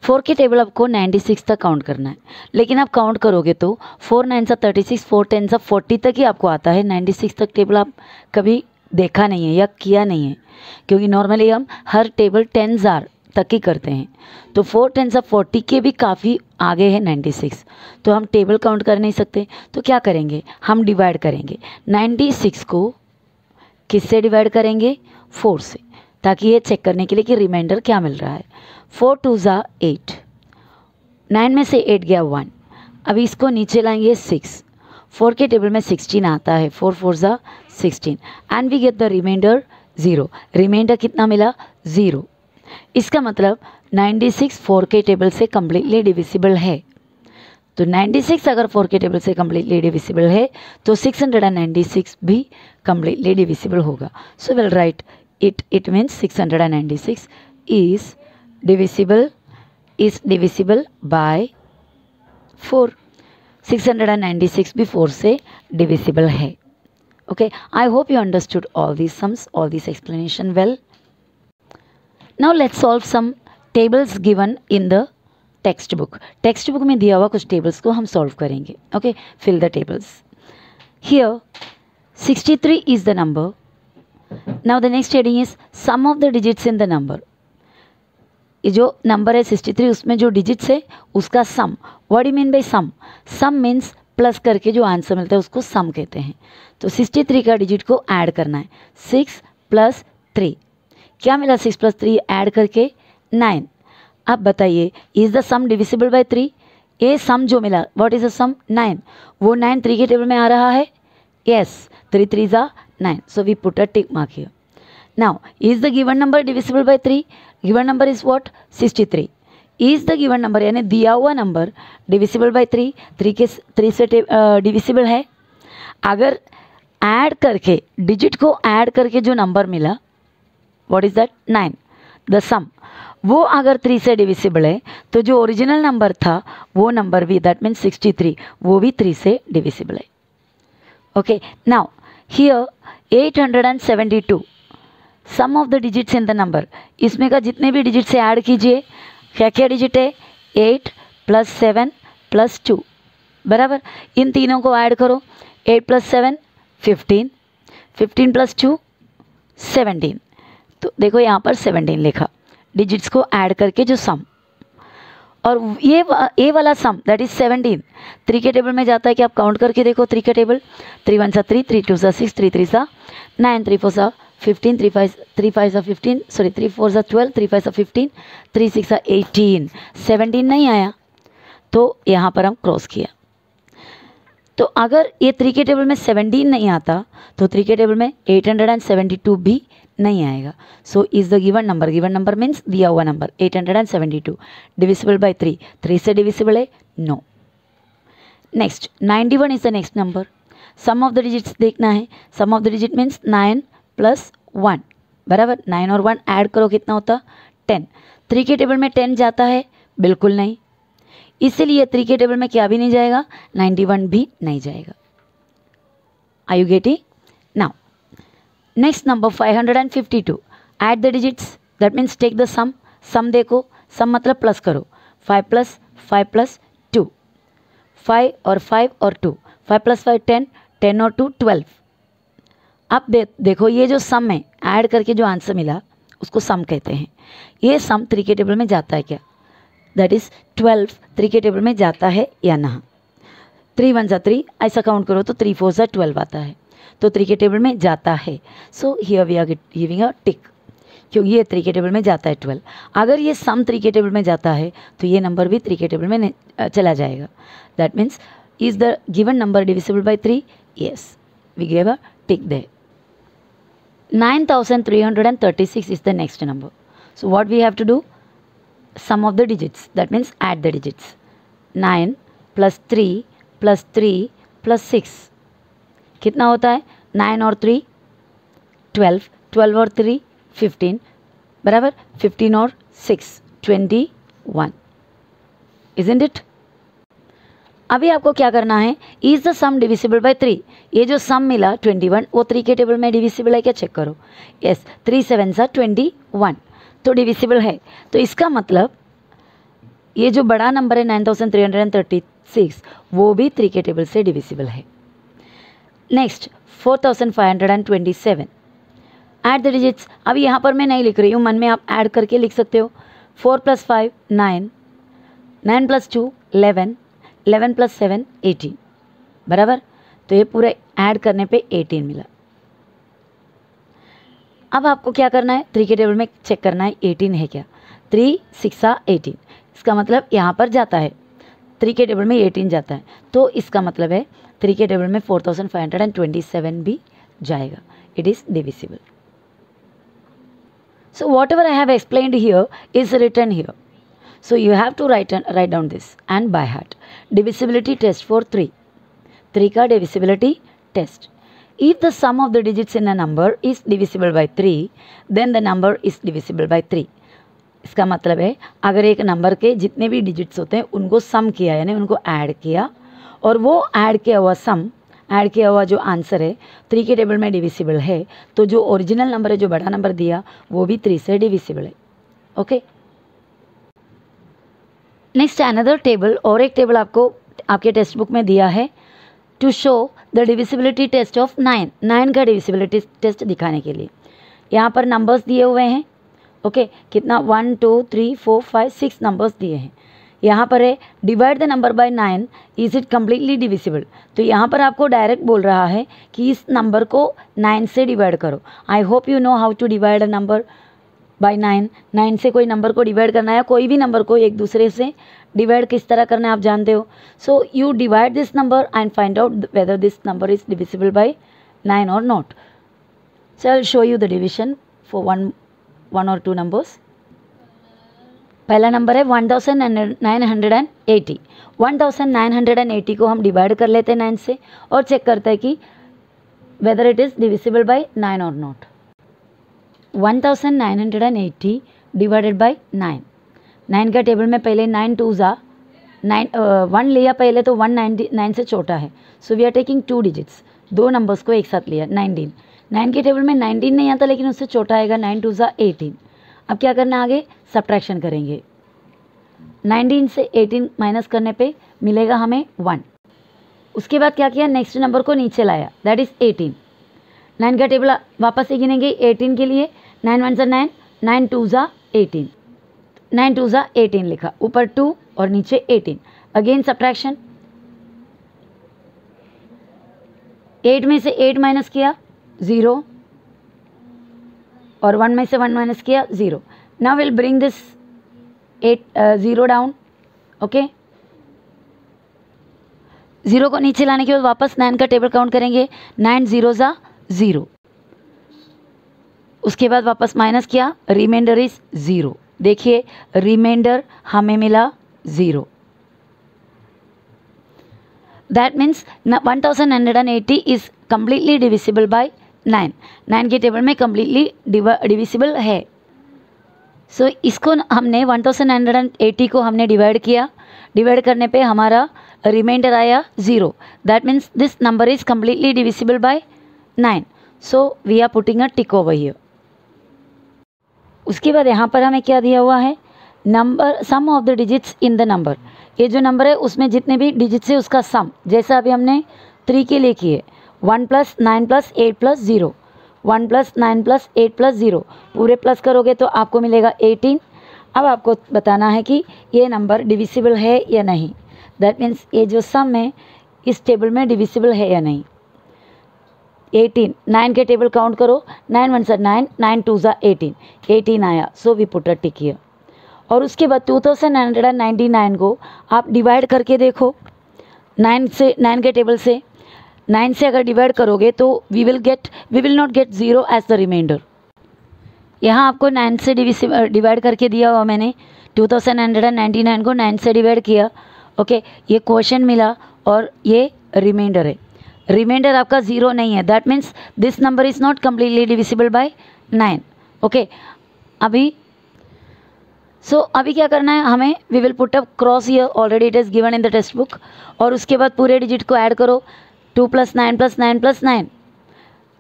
4 के टेबल आपको 96 तक काउंट करना है, लेकिन आप काउंट करोगे तो 4 9 सा 36, 4 10 सा 40 तक ही आपको आता है. 96 तक टेबल आप कभी देखा नहीं है या किया नहीं है, क्योंकि नॉर्मली हम हर टेबल 10,000 तक ही करते हैं. तो 4 10 सा 40 के भी काफ़ी आगे है 96, तो हम टेबल काउंट कर नहीं सकते. तो क्या करेंगे? हम डिवाइड करेंगे. 96 को किससे डिवाइड करेंगे? 4 से, ताकि ये चेक करने के लिए कि रिमाइंडर क्या मिल रहा है. 4 2 ज़ा 8, 9 में से 8 गया 1. अभी इसको नीचे लाएंगे 6. 4 के टेबल में 16 आता है. 4 4 ज़ा 16 and we get the remainder 0. Remainder कितना मिला? 0. इसका मतलब 96 4 के टेबल से कम्प्लीटली डिविजिबल है. तो 96 अगर 4 के टेबल से कम्प्लीटली डिविजिबल है तो 696 भी कम्प्लीटली डिविजिबल होगा. So will write it means 696 is divisible by 4. 696 भी 4 से divisible है. Okay, I hope you understood all these sums, all these explanation well. Now let's solve some tables given in the text book. Text book में दिया हुआ कुछ tables को हम solve करेंगे. Okay, fill the tables. Here 63 is the number. Now the next heading is sum of the digits in the number. ये जो number है 63, उसमें जो डिजिट्स है उसका sum. What you mean by sum? Sum means plus करके जो answer मिलता है उसको सम कहते हैं. तो 63 का डिजिट को ऐड करना है. 6 + 3 क्या मिला? 6 + 3 ऐड करके 9. अब बताइए, is the sum divisible by 3? ये सम जो मिला, व्हाट इज द सम? 9. वो 9 3 के टेबल में आ रहा है. यस, 3 3 ज़ा 9. So we put a tick mark here. Now, is the given number divisible by 3? Given number is what? 63. Is the given number यानी दिया हुआ नंबर divisible by 3? 3 से divisible है. अगर ऐड करके, डिजिट को ऐड करके जो नंबर मिला, what is that? 9. The sum, वो अगर 3 से divisible है तो जो ओरिजिनल नंबर था वो नंबर भी, that means 63, वो भी 3 से divisible है. Okay, now here 872 sum of the digits in the number. इसमें का जितने भी डिजिट से ऐड कीजिए. क्या क्या डिजिट है? 8 + 7 + 2 बराबर. इन तीनों को ऐड करो. 8 + 7 15, 15 + 2 17. तो देखो यहाँ पर 17 लिखा, डिजिट्स को ऐड करके जो सम. और ये वाला सम दैट इज 17 3 के टेबल में जाता है कि आप काउंट करके देखो. 3 का टेबल 3 1 सा 3, 3 2 सा 6, 3 3 सा 9, 3 4 सा 15, 3 5 सा 15, सॉरी 3 4 सा 12, 3 5 सा 15, 3 6 सा 18. 17 नहीं आया तो यहाँ पर हम क्रॉस किया. तो अगर ये 3 के टेबल में 17 नहीं आता तो 3 के टेबल में 872 भी नहीं आएगा. So is the given number means दिया हुआ नंबर 872 डिविजिबल बाय 3. 3 से डिविजिबल है? No. Next 91 is the next number. Sum of the digits देखना है. Sum of the digit means 9 + 1 बराबर. 9 और 1 ऐड करो, कितना होता? 10. 3 के टेबल में 10 जाता है? बिल्कुल नहीं. इसीलिए 3 के टेबल में क्या भी नहीं जाएगा? 91 भी नहीं जाएगा. Are you getting? Now next number 552. Add the digits, that means take the sum. Sum देखो, सम मतलब प्लस करो. 5 + 5 + 2, 5 और 5 और 2, 5 + 5 10, 10 और 2 12. अब देखो ये जो सम है, ऐड करके जो आंसर मिला उसको सम कहते हैं. ये सम 3 के टेबल में जाता है क्या? दैट इज 12 3 के टेबल में जाता है या ना? 3 1 सा 3 ऐसा काउंट करो तो 3 4 सा 12 आता है. तो 3 के टेबल में जाता है। So here we are giving a tick, क्योंकि ये 3 के टेबल में जाता है 12। अगर ये सम 3 के टेबल में जाता है तो ये नंबर भी 3 के टेबल में चला जाएगा। That means is the given number divisible by 3? Yes, we give a tick there. 9336 is the next number. So what we have to do? Sum of the digits, that means add the digits. 9 plus 3 plus 3 plus 6 कितना होता है? 9 और 3 12, 12 और 3 15, बराबर 15 और 6 21, isn't it? अभी आपको क्या करना है? Is the sum divisible by 3? ये जो सम मिला 21 वो 3 के टेबल में डिविजिबल है क्या? चेक करो। यस, 3 7 सा 21, तो डिविजिबल है। तो इसका मतलब ये जो बड़ा नंबर है 9336 वो भी 3 के टेबल से डिविजिबल है। Next 4527, add the digits. अभी यहाँ पर मैं नहीं लिख रही हूँ, मन में आप ऐड करके लिख सकते हो। 4 + 5 9, 9 + 2 11, 11 + 7 18, बराबर। तो ये पूरा ऐड करने पे 18 मिला। अब आपको क्या करना है? 3 के टेबल में चेक करना है 18 है क्या। 3 6 18, इसका मतलब यहाँ पर जाता है, 3 के टेबल में 18 जाता है, तो इसका मतलब है 3 के टेबल में 4527 भी जाएगा। It is divisible. So whatever I have explained here is written here. So you have to write down this and by heart. Divisibility test for 3. 3 का divisibility test. If the sum of the digits in a number is divisible by 3, then the number is divisible by 3. इसका मतलब है अगर एक number के जितने भी digits होते हैं उनको सम किया, यानी उनको ऐड किया, और वो ऐड किया हुआ सम, ऐड किया हुआ जो आंसर है 3 के टेबल में डिविजिबल है, तो जो ओरिजिनल नंबर है, जो बड़ा नंबर दिया, वो भी 3 से डिविजिबल है। ओके, नेक्स्ट अनदर टेबल, और एक टेबल आपको आपके टेक्स्ट बुक में दिया है to show the divisibility test of 9। 9 का डिविजिबिलिटी टेस्ट दिखाने के लिए यहाँ पर नंबर्स दिए हुए हैं। ओके, कितना 1 2 3 4 5 6 नंबर्स दिए हैं। यहाँ पर है divide the number by 9, is it completely divisible. तो यहाँ पर आपको डायरेक्ट बोल रहा है कि इस नंबर को 9 से डिवाइड करो। I hope you know how to divide a number by 9। 9 से कोई नंबर को डिवाइड करना है, कोई भी नंबर को एक दूसरे से डिवाइड किस तरह करना है आप जानते हो। So you divide this number and find out whether this number is divisible by 9 और not. So I will show you the division for one और टू नंबर्स। पहला नंबर है 1980। 1980 को हम डिवाइड कर लेते हैं 9 से और चेक करते हैं कि whether it is divisible by 9 और नॉट। 1980 divided by 9। 9 का टेबल में पहले 9 2 ज़ा 9 1 लिया पहले, तो 199 से छोटा है, so we are taking 2 digits, 2 numbers को एक साथ लिया। 19, 9 के टेबल में 19 नहीं आता, लेकिन उससे छोटा आएगा। 9 2 ज़ा 18। अब क्या करना, आगे सब्ट्रैक्शन करेंगे। 19 से 18 माइनस करने पे मिलेगा हमें 1। उसके बाद क्या किया, नेक्स्ट नंबर को नीचे लाया, दैट इज़ 18। 9 का टेबल वापस से गिनेंगे 18 के लिए। 9 1 ज़ा 9, 9 2 ज़ा 18, 9 2 ज़ा 18 लिखा, ऊपर 2 और नीचे 18। अगेन सब्ट्रैक्शन, 8 में से 8 माइनस किया 0, और 1 में से 1 माइनस किया 0। Now will bring this 0 down. Okay, 0 को नीचे लाने के बाद वापस 9 का टेबल काउंट करेंगे। 9 0 ज़ा 0, उसके बाद वापस माइनस किया, रिमाइंडर इज 0। देखिए रिमाइंडर हमें मिला 0। That means 1980 is completely divisible by 9। 9 के टेबल में कम्प्लीटली डिविजिबल है। सो इसको हमने 1980 को हमने डिवाइड किया, डिवाइड करने पे हमारा रिमाइंडर आया 0। That means this number is completely divisible by 9। So we are putting a tick over here. उसके बाद यहाँ पर हमें क्या दिया हुआ है, number sum of the digits in the number. ये जो नंबर है उसमें जितने भी डिजिट्स है उसका सम, जैसा अभी हमने 3 के लिए किए, 1 + 9 + 8 + 0, 1 + 9 + 8 + 0, पूरे प्लस करोगे तो आपको मिलेगा 18। अब आपको बताना है कि ये नंबर डिविजिबल है या नहीं। दैट मीन्स ये जो सम है इस टेबल में डिविजिबल है या नहीं। 18, 9 के टेबल काउंट करो, 9 1 सा 9, 9 2 सा 18, 18 आया, so we put a tick here. और उसके बाद 2999 को आप डिवाइड करके देखो 9 के टेबल से, 9 से अगर डिवाइड करोगे तो we will not get 0 as the remainder. यहाँ आपको 9 से डिवाइड करके दिया हुआ मैंने, 2999 को 9 से डिवाइड किया, ओके, ये क्वेश्चन मिला और ये रिमाइंडर है। रिमाइंडर आपका 0 नहीं है, that means this number is not completely divisible by 9, okay. अभी क्या करना है हमें, we will put up cross here, already it is given in the textbook, और उसके बाद पूरे डिजिट को ऐड करो, 2 + 9 + 9 + 9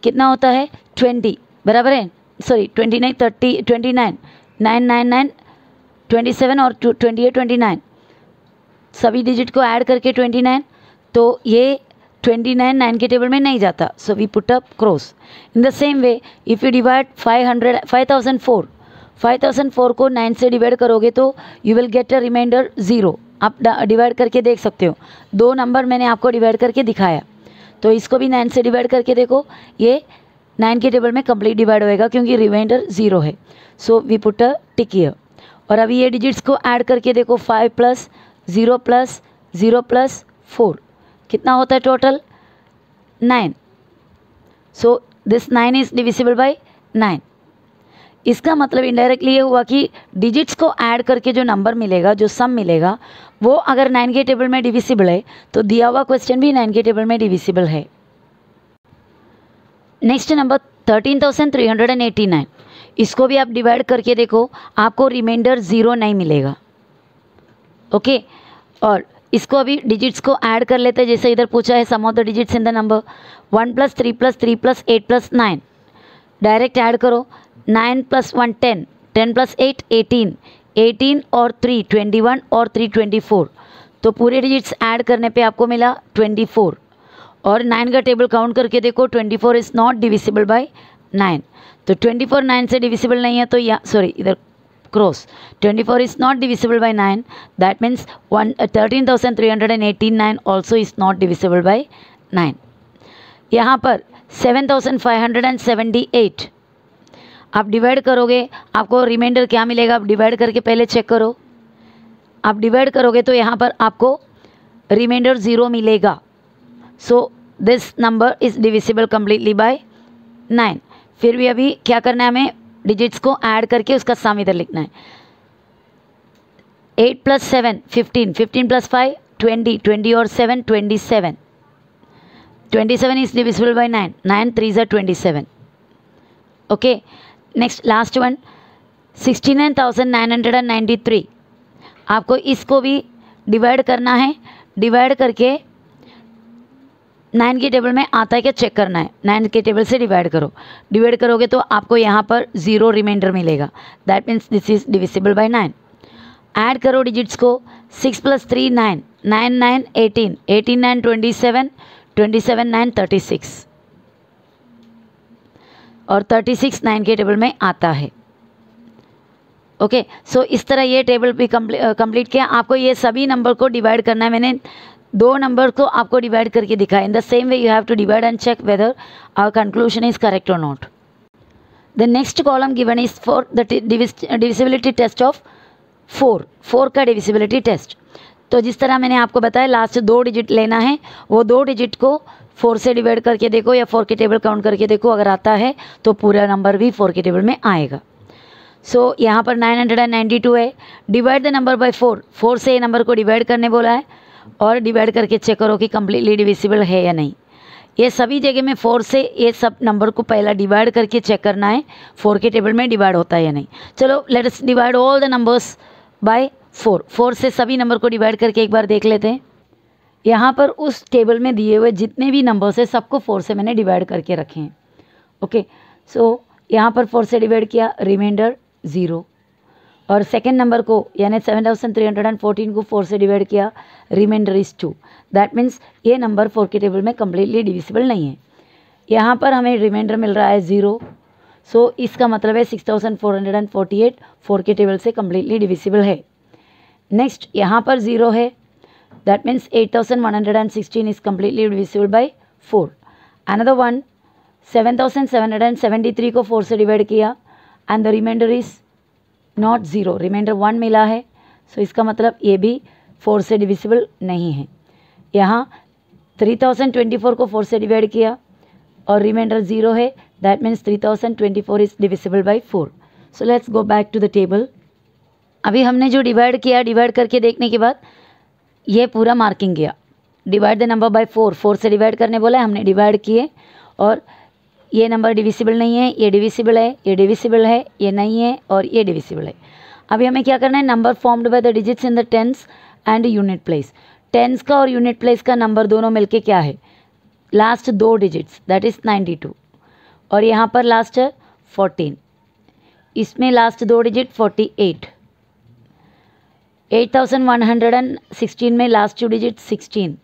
कितना होता है 20, बराबर है, सॉरी 20 नहीं 30, 29, 9 9 9 27 और 28 29, सभी डिजिट को ऐड करके 29, तो ये 29 9 के टेबल में नहीं जाता, so we put up cross. In the same way if you divide 5004 को 9 से डिवाइड करोगे तो you will get a remainder 0। आप डिवाइड करके देख सकते हो, 2 नंबर मैंने आपको डिवाइड करके दिखाया, तो इसको भी 9 से डिवाइड करके देखो, ये 9 के टेबल में कंप्लीट डिवाइड होएगा क्योंकि रिमाइंडर 0 है, so we put a tick here. और अभी ये डिजिट्स को ऐड करके देखो, 5 + 0 + 0 + 4 कितना होता है total 9, so this 9 is divisible by 9। इसका मतलब इनडायरेक्टली ये हुआ कि डिजिट्स को ऐड करके जो नंबर मिलेगा, जो सम मिलेगा, वो अगर 9 के टेबल में डिविजिबल है तो दिया हुआ क्वेश्चन भी 9 के टेबल में डिविजिबल है। नेक्स्ट नंबर 13,389, इसको भी आप डिवाइड करके देखो, आपको रिमाइंडर 0 नहीं मिलेगा, ओके। और इसको अभी डिजिट्स को ऐड कर लेते हैं, जैसे इधर पूछा है sum of the digits in the number, 1 + 3 + 3 + 8 + 9, direct add करो, 9 + 1 10, 10 + 8 18, 18 और 3 21 और 3 24, तो पूरे डिजिट्स ऐड करने पे आपको मिला 24। और 9 का टेबल काउंट करके देखो, 24 इज़ नॉट डिविजिबल बाय 9, तो 24 9 से डिविजिबल नहीं है, तो या सॉरी इधर cross, 24 is not divisible by 9, that means 13,389 also is not divisible by 9। यहाँ पर 7,578 आप डिवाइड करोगे, आपको रिमाइंडर क्या मिलेगा, आप डिवाइड करके पहले चेक करो, आप डिवाइड करोगे तो यहाँ पर आपको रिमाइंडर 0 मिलेगा, so this number is divisible completely bye 9। फिर भी अभी क्या करना है, हमें डिजिट्स को ऐड करके उसका सम इधर लिखना है, 8 + 7 15, 15 + 5 20, 20 और 7 27, 27 is divisible by 9, 9 3 = 27, okay. Next last one 69,993, आपको इसको भी डिवाइड करना है, डिवाइड करके 9 के टेबल में आता है क्या चेक करना है, 9 के टेबल से डिवाइड करो, डिवाइड करोगे तो आपको यहाँ पर 0 रिमाइंडर मिलेगा, that means this is divisible by 9। Add करो डिजिट्स को, 6 + 3 9, 9 9 18, 18 9 27, 27 9 36 और 36 9 के टेबल में आता है, ओके। सो इस तरह ये टेबल भी कंप्लीट किया। आपको ये सभी नंबर को डिवाइड करना है, मैंने 2 नंबर को आपको डिवाइड करके दिखाया। In the same way you have to divide and check whether our conclusion is correct और not. The next column given is for the divisibility test of 4 का डिविजिबिलिटी टेस्ट। तो जिस तरह मैंने आपको बताया लास्ट 2 डिजिट लेना है, वो 2 डिजिट को 4 से डिवाइड करके देखो या 4 के टेबल काउंट करके देखो, अगर आता है तो पूरा नंबर भी 4 के टेबल में आएगा। सो यहाँ पर 992 है, डिवाइड द नंबर बाय 4 से ये नंबर को डिवाइड करने बोला है और डिवाइड करके चेक करो कि कम्प्लीटली डिविजिबल है या नहीं। ये सभी जगह में 4 से ये सब नंबर को पहला डिवाइड करके चेक करना है 4 के टेबल में डिवाइड होता है या नहीं। चलो let us divide all the numbers by 4 से सभी नंबर को डिवाइड करके एक बार देख लेते हैं। यहाँ पर उस टेबल में दिए हुए जितने भी नंबर्स है सबको 4 से मैंने डिवाइड करके रखे हैं, ओके। सो यहाँ पर 4 से डिवाइड किया, रिमाइंडर 0, और सेकेंड नंबर को यानी 7314 को 4 से डिवाइड किया, रिमाइंडर इज़ 2, दैट मीन्स ये नंबर 4 के टेबल में कम्प्लीटली डिविजिबल नहीं है। यहाँ पर हमें रिमाइंडर मिल रहा है 0, सो इसका मतलब है 6448 4 के टेबल से कम्प्लीटली डिविजिबल है। नेक्स्ट यहाँ पर 0 है, that means 8116 is completely divisible by 4। Another one 7773 को 4 से डिवाइड किया and the remainder is not zero, remainder 1 मिला है। सो इसका मतलब ये भी 4 से डिविजिबल नहीं है। यहाँ 3024 को 4 से डिवाइड किया और रिमाइंडर 0 है, that means 3024 is divisible by 4। So let's go back to the table. अभी हमने जो डिवाइड किया, डिवाइड करके देखने के बाद ये पूरा मार्किंग किया, डिवाइड द नंबर बाय 4, 4 से डिवाइड करने बोला है, हमने डिवाइड किए और ये नंबर डिविजिबल नहीं है, ये डिविजिबल है, ये डिविजिबल है, ये नहीं है और ये डिविजिबल है। अभी हमें क्या करना है, number formed by the digits in the tens and unit place. Tens का और यूनिट प्लेस का नंबर दोनों मिलके क्या है, लास्ट 2 डिजिट्स, दैट इज़ 92 और यहाँ पर लास्ट है 14, इसमें लास्ट 2 डिजिट 48, 8116 में लास्ट 2 डिजिट 16,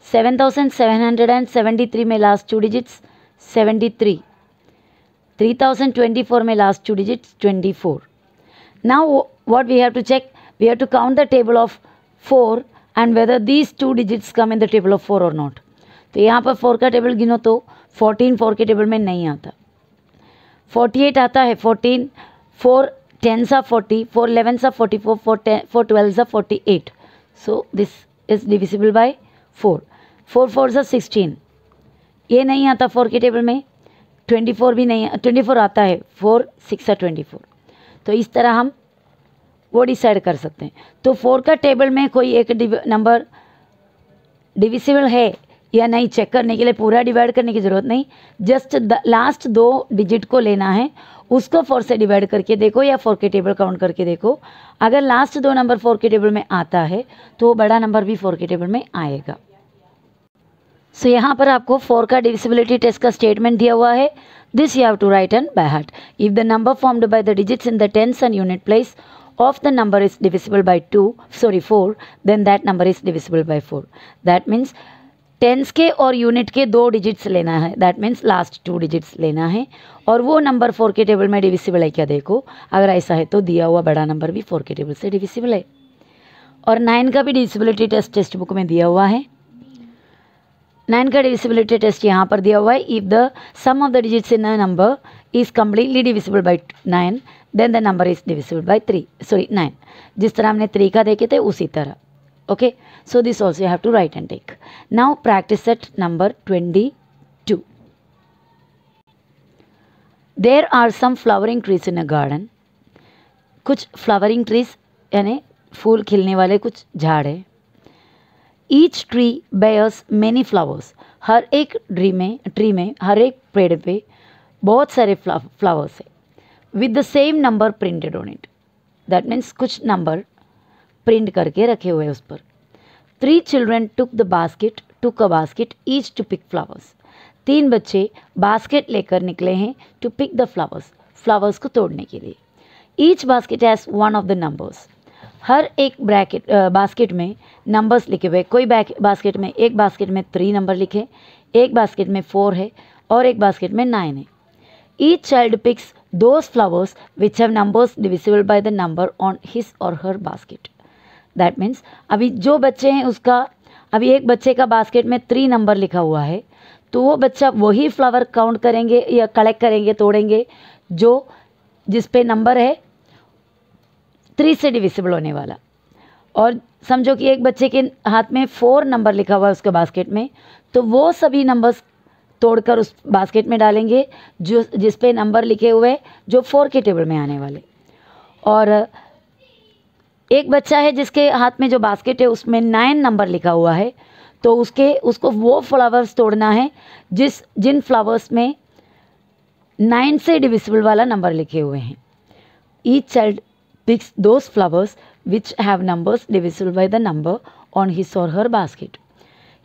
7773 में लास्ट 2 डिजिट्स 73, 3024 में last 2 digits 24. Now what we have to check, we have to count the table of 4 and whether these 2 digits come in the table of 4 or not. तो यहाँ पर 4 का table गिनो तो 14 4 के table में नहीं आता, 48 आता है, 14 4 10 सा 40, 4 11 सा 44, 4 12 सा 48. So this is divisible by 4. 4 4 सा 16, ये नहीं आता 4 के टेबल में, 24 भी नहीं, 24 आता है, 4 6 सा 24. तो इस तरह हम वो डिसाइड कर सकते हैं। तो 4 का टेबल में कोई एक नंबर डिविजिबल है या नहीं चेक करने के लिए पूरा डिवाइड करने की ज़रूरत नहीं, जस्ट लास्ट 2 डिजिट को लेना है, उसको 4 से डिवाइड करके देखो या 4 के टेबल काउंट करके देखो। अगर लास्ट 2 नंबर 4 के टेबल में आता है तो बड़ा नंबर भी 4 के टेबल में आएगा। सो यहाँ पर आपको 4 का डिविजिबिलिटी टेस्ट का स्टेटमेंट दिया हुआ है, this you have to write and by heart. If the number formed by the digits in the tens and unit place of the number is divisible by 4, then that number is divisible by 4. That means tense के और unit के 2 digits लेना है, that means last 2 digits लेना है और वो number 4 के टेबल में डिविजिबल है क्या देखो, अगर ऐसा है तो दिया हुआ बड़ा नंबर भी 4 के टेबल से डिविजिबल है। और 9 का भी डिविजिबिलिटी टेस्ट बुक में दिया हुआ है, 9 का डिविजिबिलिटी टेस्ट यहाँ पर दिया हुआ है। If the sum of the digits in a number is completely divisible by 9 then the number is divisible by 9। जिस तरह हमने 3 का देखे थे उसी तरह। Okay, so this also you have to write and take. Now practice set number 22। There are some flowering trees in a garden. कुछ flowering trees यानी फूल खिलने वाले कुछ झाड़ है। Each tree bears many flowers. हर एक ट्री में हर एक पेड़ पे बहुत सारे फ्लावर्स है with the same number printed on it. That means कुछ नंबर प्रिंट करके रखे हुए हैं उस पर। 3 children took a basket each to pick flowers. 3 बच्चे बास्केट लेकर निकले हैं टू पिक द फ्लावर्स को तोड़ने के लिए। Each basket has one of the numbers. हर एक बास्केट में नंबर्स लिखे हुए। कोई बास्केट में 3 नंबर लिखे, एक बास्केट में 4 है और एक बास्केट में 9 है। Each child picks those flowers which have numbers divisible by the number on his और हर बास्केट। दैट मीन्स अभी जो बच्चे हैं उसका, अभी एक बच्चे का बास्केट में 3 नंबर लिखा हुआ है तो वो बच्चा वही फ्लावर काउंट करेंगे या कलेक्ट करेंगे, तोड़ेंगे जो जिस पे नंबर है 3 से डिविजिबल होने वाला। और समझो कि एक बच्चे के हाथ में 4 नंबर लिखा हुआ है उसके बास्केट में, तो वो सभी नंबर्स तोड़कर उस बास्केट में डालेंगे जो जिस पे नंबर लिखे हुए जो 4 के टेबल में आने वाले। और एक बच्चा है जिसके हाथ में जो बास्केट है उसमें 9 नंबर लिखा हुआ है, तो उसको वो फ्लावर्स तोड़ना है जिन फ्लावर्स में 9 से डिविजिबल वाला नंबर लिखे हुए हैं। Each child picks those flowers which have numbers divisible by the number on his और हर बास्केट।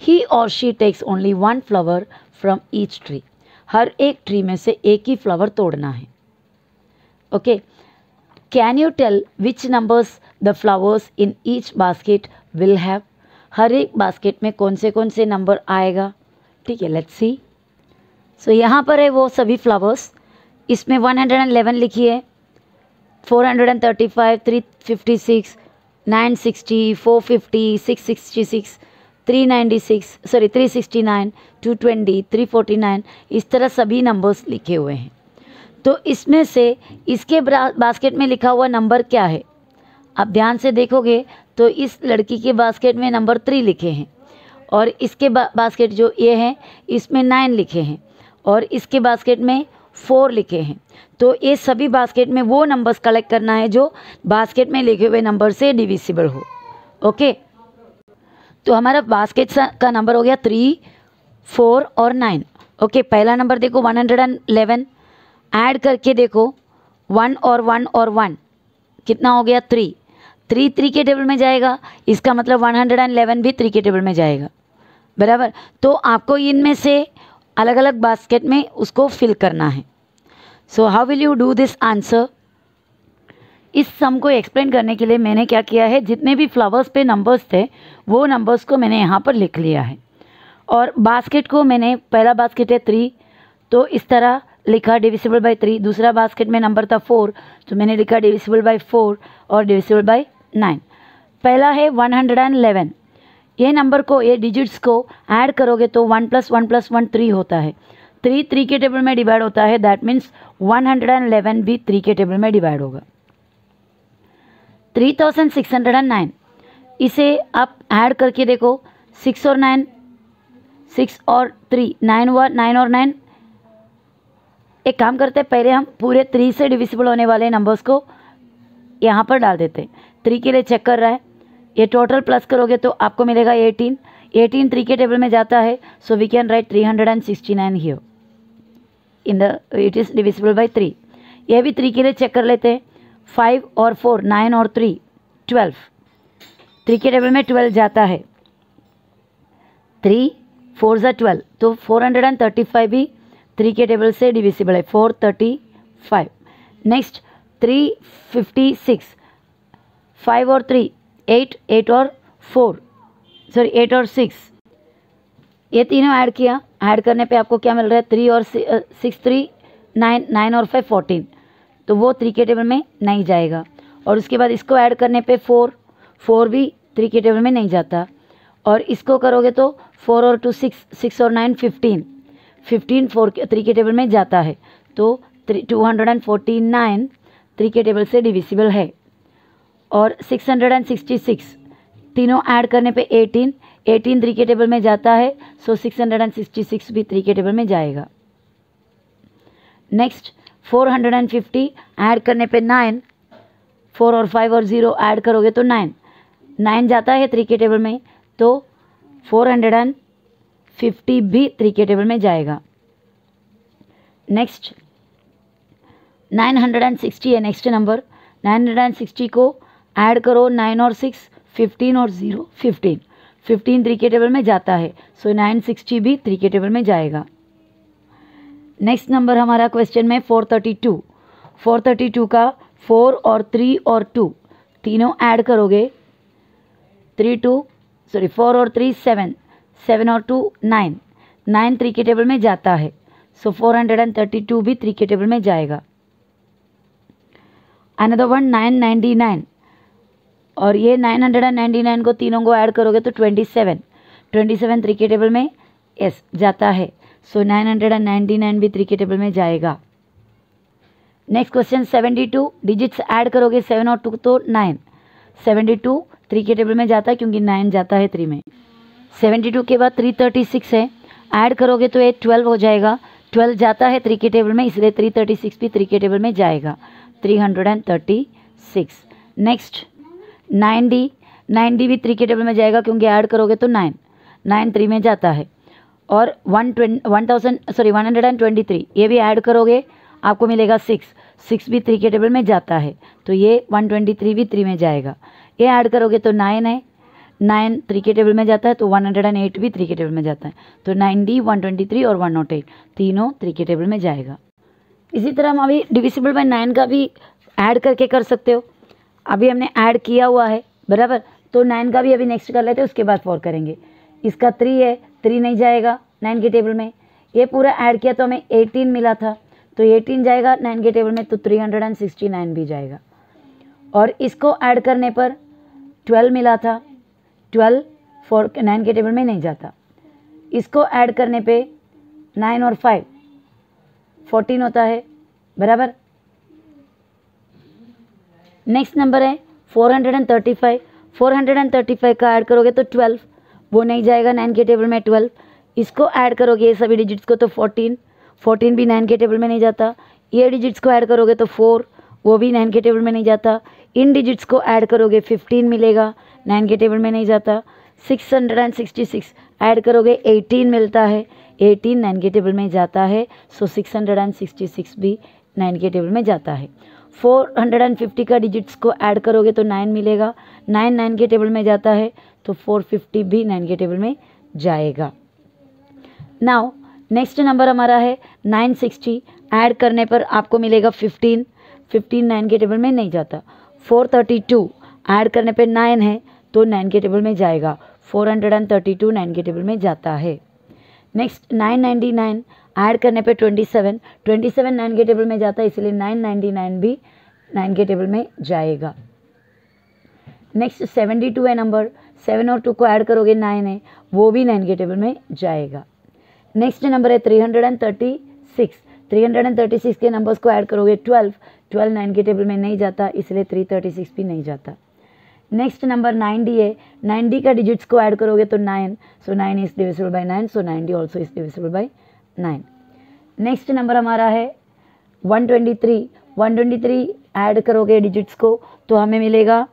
ही और she takes only 1 flower from each tree. हर एक ट्री में से एक ही फ्लावर तोड़ना है। Okay, can you tell which numbers the flowers in each basket will have. हर एक बास्केट में कौन से नंबर आएगा, ठीक है, लेट्स सी। सो यहाँ पर है वो सभी फ्लावर्स, इसमें 111 लिखी है, 435, 356, 960, 450, 666, 369, 220, 349, इस तरह सभी नंबर्स लिखे हुए हैं। तो इसमें से इसके बास्केट में लिखा हुआ नंबर क्या है? आप ध्यान से देखोगे तो इस लड़की के बास्केट में नंबर 3 लिखे हैं, और इसके बास्केट जो ये है इसमें 9 लिखे हैं, और इसके बास्केट में 4 लिखे हैं। तो ये सभी बास्केट में वो नंबर्स कलेक्ट करना है जो बास्केट में लिखे हुए नंबर से डिविजिबल हो। ओके, तो हमारा बास्केट का नंबर हो गया 3, 4 और 9। ओके, पहला नंबर देखो 111, ऐड करके देखो 1 और 1 और 1 कितना हो गया? 3। 3 के टेबल में जाएगा, इसका मतलब 111 भी 3 के टेबल में जाएगा, बराबर। तो आपको इनमें से अलग अलग बास्केट में उसको फिल करना है। So how will you do this answer? इस सम को एक्सप्लेन करने के लिए मैंने क्या किया है, जितने भी फ्लावर्स पे नंबर्स थे वो नंबर्स को मैंने यहाँ पर लिख लिया है, और बास्केट को मैंने, पहला बास्केट है 3 तो इस तरह लिखा डिविजिबल बाय 3, दूसरा बास्केट में नंबर था 4 तो मैंने लिखा डिविजिबल बाय 4 और डिविजिबल बाय 9। पहला है 111, ये नंबर को, ये डिजिट्स को ऐड करोगे तो 1 + 1 + 1 3 होता है। 3 के टेबल में डिवाइड होता है, दैट मीन्स 111 भी 3 के टेबल में डिवाइड होगा। 3609, इसे आप ऐड करके देखो, 6 और 9, 6 और 3 9 हुआ, 9 और 9। एक काम करते हैं, पहले हम पूरे 3 से डिविजिबल होने वाले नंबर्स को यहाँ पर डाल देते हैं। 3 के लिए चेक कर रहा है, ये टोटल प्लस करोगे तो आपको मिलेगा 18। 18 3 के टेबल में जाता है, so we can write 369 here in the, it is divisible by 3। ये भी 3 के लिए चेक कर लेते हैं, 5 और 4 9 और 3 12, 3 के टेबल में 12 जाता है, 3 4 ज़ा 12, तो 435 भी 3 के टेबल से डिविजिबल है, 435। नेक्स्ट 356, 5 और 3 8, 8 और 4 सॉरी 8 और 6, ये तीनों ऐड किया, ऐड करने पे आपको क्या मिल रहा है? 3 और 6 3 9, 9 और 5 14, तो वो 3 के टेबल में नहीं जाएगा। और उसके बाद इसको ऐड करने पे 4 भी 3 के टेबल में नहीं जाता, और इसको करोगे तो 4 और 2 6, 6 और 9 15, 3 के टेबल में जाता है, तो 249 3 के टेबल से डिविजिबल है। और 666, तीनों ऐड करने पे 18 3 के टेबल में जाता है, सो 666 भी 3 के टेबल में जाएगा। नेक्स्ट 450, ऐड करने पे 9, 4 और 5 और 0 ऐड करोगे तो 9 जाता है 3 के टेबल में, तो 450 भी 3 के टेबल में जाएगा। नेक्स्ट 960 है नेक्स्ट नंबर, 960 को ऐड करो, 9 और 6 15 और 0 15, 15 3 के टेबल में जाता है, सो 960 भी 3 के टेबल में जाएगा। नेक्स्ट नंबर हमारा क्वेश्चन में 432, 432 का 4 और 3 और 2 तीनों ऐड करोगे, 4 और 3 7, 7 और 2 9, 9 3 के टेबल में जाता है, सो 432 भी 3 के टेबल में जाएगा। अनदर वन 999, और ये 999 को तीनों को ऐड करोगे तो 27 3 के टेबल में यस जाता है, सो 999 भी 3 के टेबल में जाएगा। नेक्स्ट क्वेश्चन 72, डिजिट्स ऐड करोगे 7 और 2 तो 9, 72 3 के टेबल में जाता है क्योंकि 9 जाता है 3 में। 72 के बाद 336 है, ऐड करोगे तो ये 12 हो जाएगा, 12 जाता है 3 के टेबल में, इसलिए 336 भी 3 के टेबल में जाएगा, 336। नेक्स्ट 90 भी 3 के टेबल में जाएगा क्योंकि ऐड करोगे तो 9 3 में जाता है। और 123 ये भी ऐड करोगे आपको मिलेगा 6 भी 3 के टेबल में जाता है, तो ये 123 भी 3 में जाएगा। ये ऐड करोगे तो 9 है, 9 3 के टेबल में जाता है, तो 108 भी 3 के टेबल में जाता है, तो 90 123 और 108 तीनों 3 के टेबल में जाएगा। इसी तरह हम अभी डिविजिबल बाय 9 का भी ऐड करके कर सकते हो, अभी हमने ऐड किया हुआ है बराबर, तो 9 का भी अभी नेक्स्ट कर लेते हैं, उसके बाद 4 करेंगे। इसका 3 है, 3 नहीं जाएगा 9 के टेबल में, ये पूरा ऐड किया तो हमें 18 मिला था, तो 18 जाएगा 9 के टेबल में, तो 369 भी जाएगा। और इसको ऐड करने पर 12 मिला था, 12 4 9 के टेबल में नहीं जाता। इसको ऐड करने पे 9 और 5 14 होता है, बराबर। नेक्स्ट नंबर है 435। 435 का ऐड करोगे तो 12, वो नहीं जाएगा 9 के टेबल में 12। इसको ऐड करोगे ये सभी डिजिट्स को तो 14 भी 9 के टेबल में नहीं जाता। ये डिजिट्स को ऐड करोगे तो 4, वो भी 9 के टेबल में नहीं जाता। इन डिजिट्स को ऐड करोगे 15 मिलेगा, 9 के टेबल में नहीं जाता। 666 ऐड करोगे 18 मिलता है, 18 9 के टेबल में जाता है, सो 666 भी 9 के टेबल में जाता है। 450 का डिजिट्स को ऐड करोगे तो 9 मिलेगा, 9 9 के टेबल में जाता है, तो 450 भी 9 के टेबल में जाएगा। नाउ नेक्स्ट नंबर हमारा है 960। ऐड करने पर आपको मिलेगा 15 9 के टेबल में नहीं जाता। 432 ऐड करने पे 9 है तो 9 के टेबल में जाएगा, 432 9 के टेबल में जाता है। नेक्स्ट 999 ऐड करने पे 27 9 के टेबल में जाता है, इसलिए 999 भी 9 के टेबल में जाएगा। नेक्स्ट 72 है नंबर, 7 और 2 को ऐड करोगे 9 है, वो भी 9 के टेबल में जाएगा। नेक्स्ट नंबर है 336। 336 के नंबर्स को ऐड करोगे 12 9 के टेबल में नहीं जाता, इसलिए 336 भी नहीं जाता। नेक्स्ट नंबर 90 है। 90 का डिजिट्स को ऐड करोगे तो 9, सो 9 is divisible by 9, so 90 also is divisible by 9। Next number हमारा है 123। 123 ऐड करोगे डिजिट्स को तो हमें मिलेगा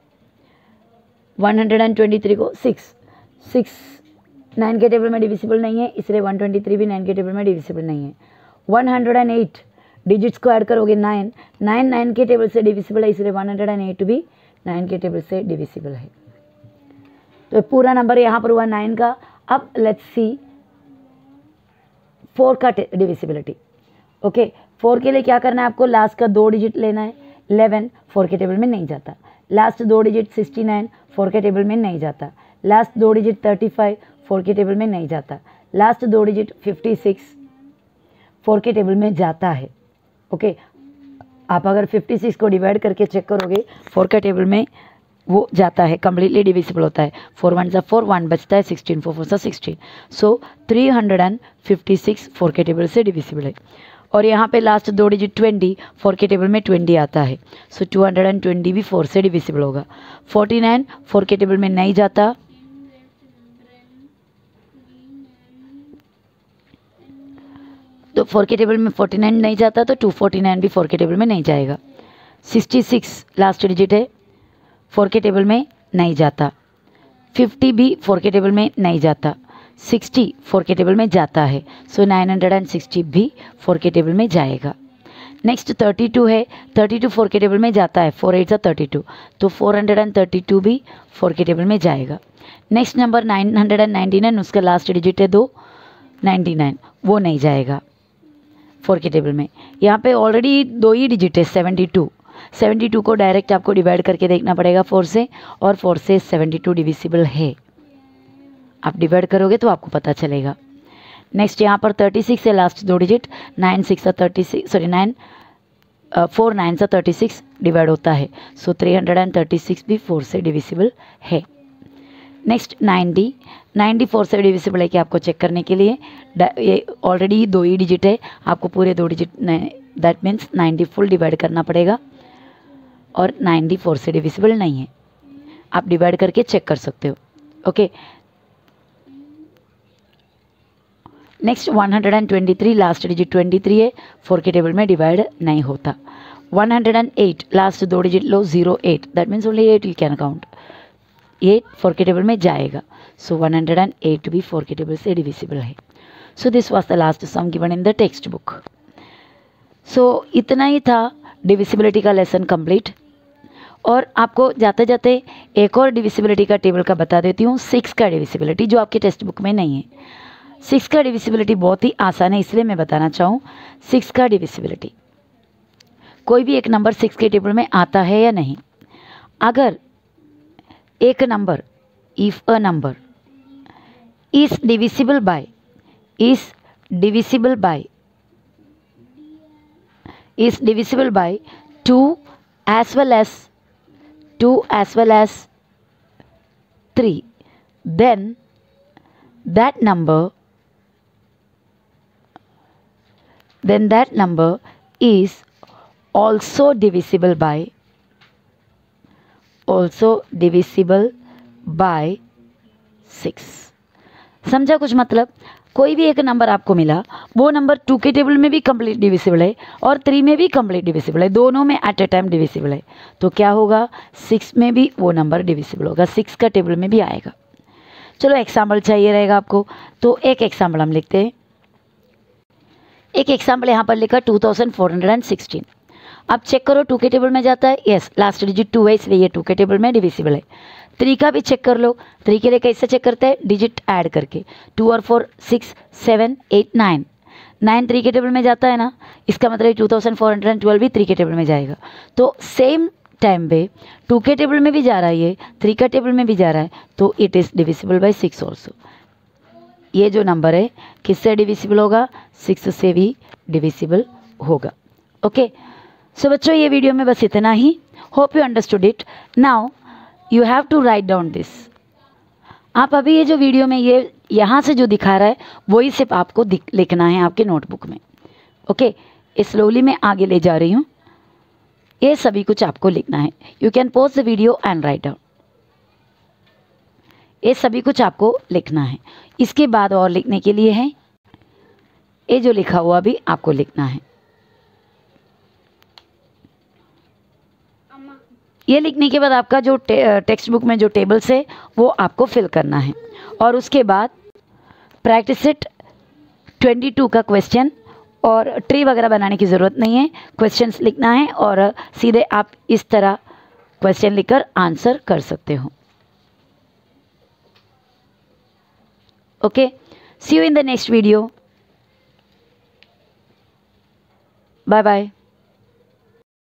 123 को 6 9 के टेबल में डिविजिबल नहीं है, इसलिए 123 भी 9 के टेबल में डिविजिबल नहीं है। 108 डिजिट्स को ऐड करोगे 9 9 के टेबल से डिविजिबल है, इसलिए 108 भी 9 के टेबल से डिविजिबल है। तो पूरा नंबर यहाँ पर हुआ 9 का। अब लेट्स सी 4 का डिविजिबिलिटी। ओके, 4 के लिए क्या करना है आपको, लास्ट का 2 डिजिट लेना है। 11 4 के टेबल में नहीं जाता। लास्ट 2 डिजिट 69 4 के टेबल में नहीं जाता। लास्ट 2 डिजिट 35 4 के टेबल में नहीं जाता। लास्ट 2 डिजिट 56 4 के टेबल में जाता है। ओके, आप अगर 56 को डिवाइड करके चेक करोगे 4 के टेबल में वो जाता है, कम्प्लीटली डिविजिबल होता है। 4 1 4, 1 बचता है, 16 4 4 16, सो 356 4 के टेबल से डिविजिबल है। और यहाँ पे लास्ट 2 डिजिट 20 4 के टेबल में 20 आता है, सो 220 भी 4 से डिविजिबल होगा। 49 4 के टेबल में नहीं जाता। तो 4 के टेबल में 49 नहीं जाता, तो 249 भी 4 के टेबल में नहीं जाएगा। 66 लास्ट डिजिट है, 4 के टेबल में नहीं जाता। 50 भी 4 के टेबल में नहीं जाता। 60 4 के टेबल में जाता है, सो 960 भी 4 के टेबल में जाएगा। नेक्स्ट 32 है। 32 4 के टेबल में जाता है, 4 8 32, तो 432 भी 4 के टेबल में जाएगा। नेक्स्ट नंबर 999, उसका लास्ट डिजिट है 2, 99, वो नहीं जाएगा 4 के टेबल में। यहाँ पे ऑलरेडी 2 ही डिजिट है 72। 72 को डायरेक्ट आपको डिवाइड करके देखना पड़ेगा 4 से, और 4 से 72 डिविजिबल है। आप डिवाइड करोगे तो आपको पता चलेगा। नेक्स्ट यहाँ पर 36 है, लास्ट 2 डिजिट 9 6 36, सॉरी 4 9 36 डिवाइड होता है, सो 336 भी 4 से डिविजिबल है। नेक्स्ट 90 4 से डिविजिबल है कि आपको चेक करने के लिए, ये ऑलरेडी 2 ही डिजिट है, आपको पूरे 2 digit, that means 90 full divide करना पड़ेगा, और 90 4 से डिविजिबल नहीं है। आप डिवाइड करके चेक कर सकते हो। ओके, नेक्स्ट 123 लास्ट डिजिट 23 है, 4 के टेबल में डिवाइड नहीं होता। 108 last 2 digit low 08, that means only 8 you can count, 8 4 के टेबल में जाएगा, सो 108 भी 4 के टेबल से डिविजिबल है। So this was the last sum given in the textbook. So इतना ही था डिविजिबिलिटी का लेसन कंप्लीट। और आपको जाते जाते एक और डिविजिबिलिटी का टेबल का बता देती हूँ, 6 का डिविजिबिलिटी, जो आपके टेक्स्ट बुक में नहीं है। 6 का डिविजिबिलिटी बहुत ही आसान है, इसलिए मैं बताना चाहूँ 6 का डिविजिबिलिटी। कोई भी एक नंबर 6 के टेबल में आता है या नहीं। अगर एक number, if a number is divisible by two as well as 3, then that number is also divisible by 6। समझा कुछ मतलब? कोई भी एक नंबर आपको मिला, वो नंबर 2 के टेबल में भी कंप्लीट डिविजिबल है और 3 में भी कंप्लीट डिविजिबल है, दोनों में एट ए टाइम डिविजिबल है, तो क्या होगा, 6 में भी वो नंबर डिविजिबल होगा, 6 का टेबल में भी आएगा। चलो एग्जाम्पल चाहिए रहेगा आपको, तो एक एग्जाम्पल हम लिखते हैं। एक एग्जाम्पल यहाँ पर लिखा 2416। अब चेक करो 2 के टेबल में जाता है, यस, लास्ट डिजिट 2 है इसलिए ये 2 के टेबल में डिविजिबल है। 3 का भी चेक कर लो। 3 के लिए कैसे चेक करते हैं, डिजिट ऐड करके, 2 और 4 6 7 8 9, 9 3 के टेबल में जाता है ना, इसका मतलब 2412 भी 3 के टेबल में जाएगा। तो सेम टाइम पे 2 के टेबल में भी जा रहा है, ये 3 का टेबल में भी जा रहा है, तो it is divisible bye 6 also. ये जो नंबर है किससे डिविजिबल होगा, 6 से भी डिविजिबल होगा। ओके, सो बच्चों ये वीडियो में बस इतना ही। Hope you understood it. Now you have to write down this. आप अभी ये जो वीडियो में ये यहाँ से जो दिखा रहा है वही सिर्फ आपको लिखना है आपके नोटबुक में। ओके, स्लोली मैं आगे ले जा रही हूँ, ये सभी कुछ आपको लिखना है। You can pause the video and write down. ये सभी कुछ आपको लिखना है। इसके बाद और लिखने के लिए है, ये जो लिखा हुआ भी आपको लिखना है। ये लिखने के बाद आपका जो टेक्स्ट बुक में जो टेबल्स है वो आपको फिल करना है, और उसके बाद प्रैक्टिस सेट 22 का क्वेश्चन, और ट्री वगैरह बनाने की ज़रूरत नहीं है, क्वेश्चंस लिखना है और सीधे आप इस तरह क्वेश्चन लिखकर आंसर कर सकते हो। Okay, see you in the next video. Bye bye.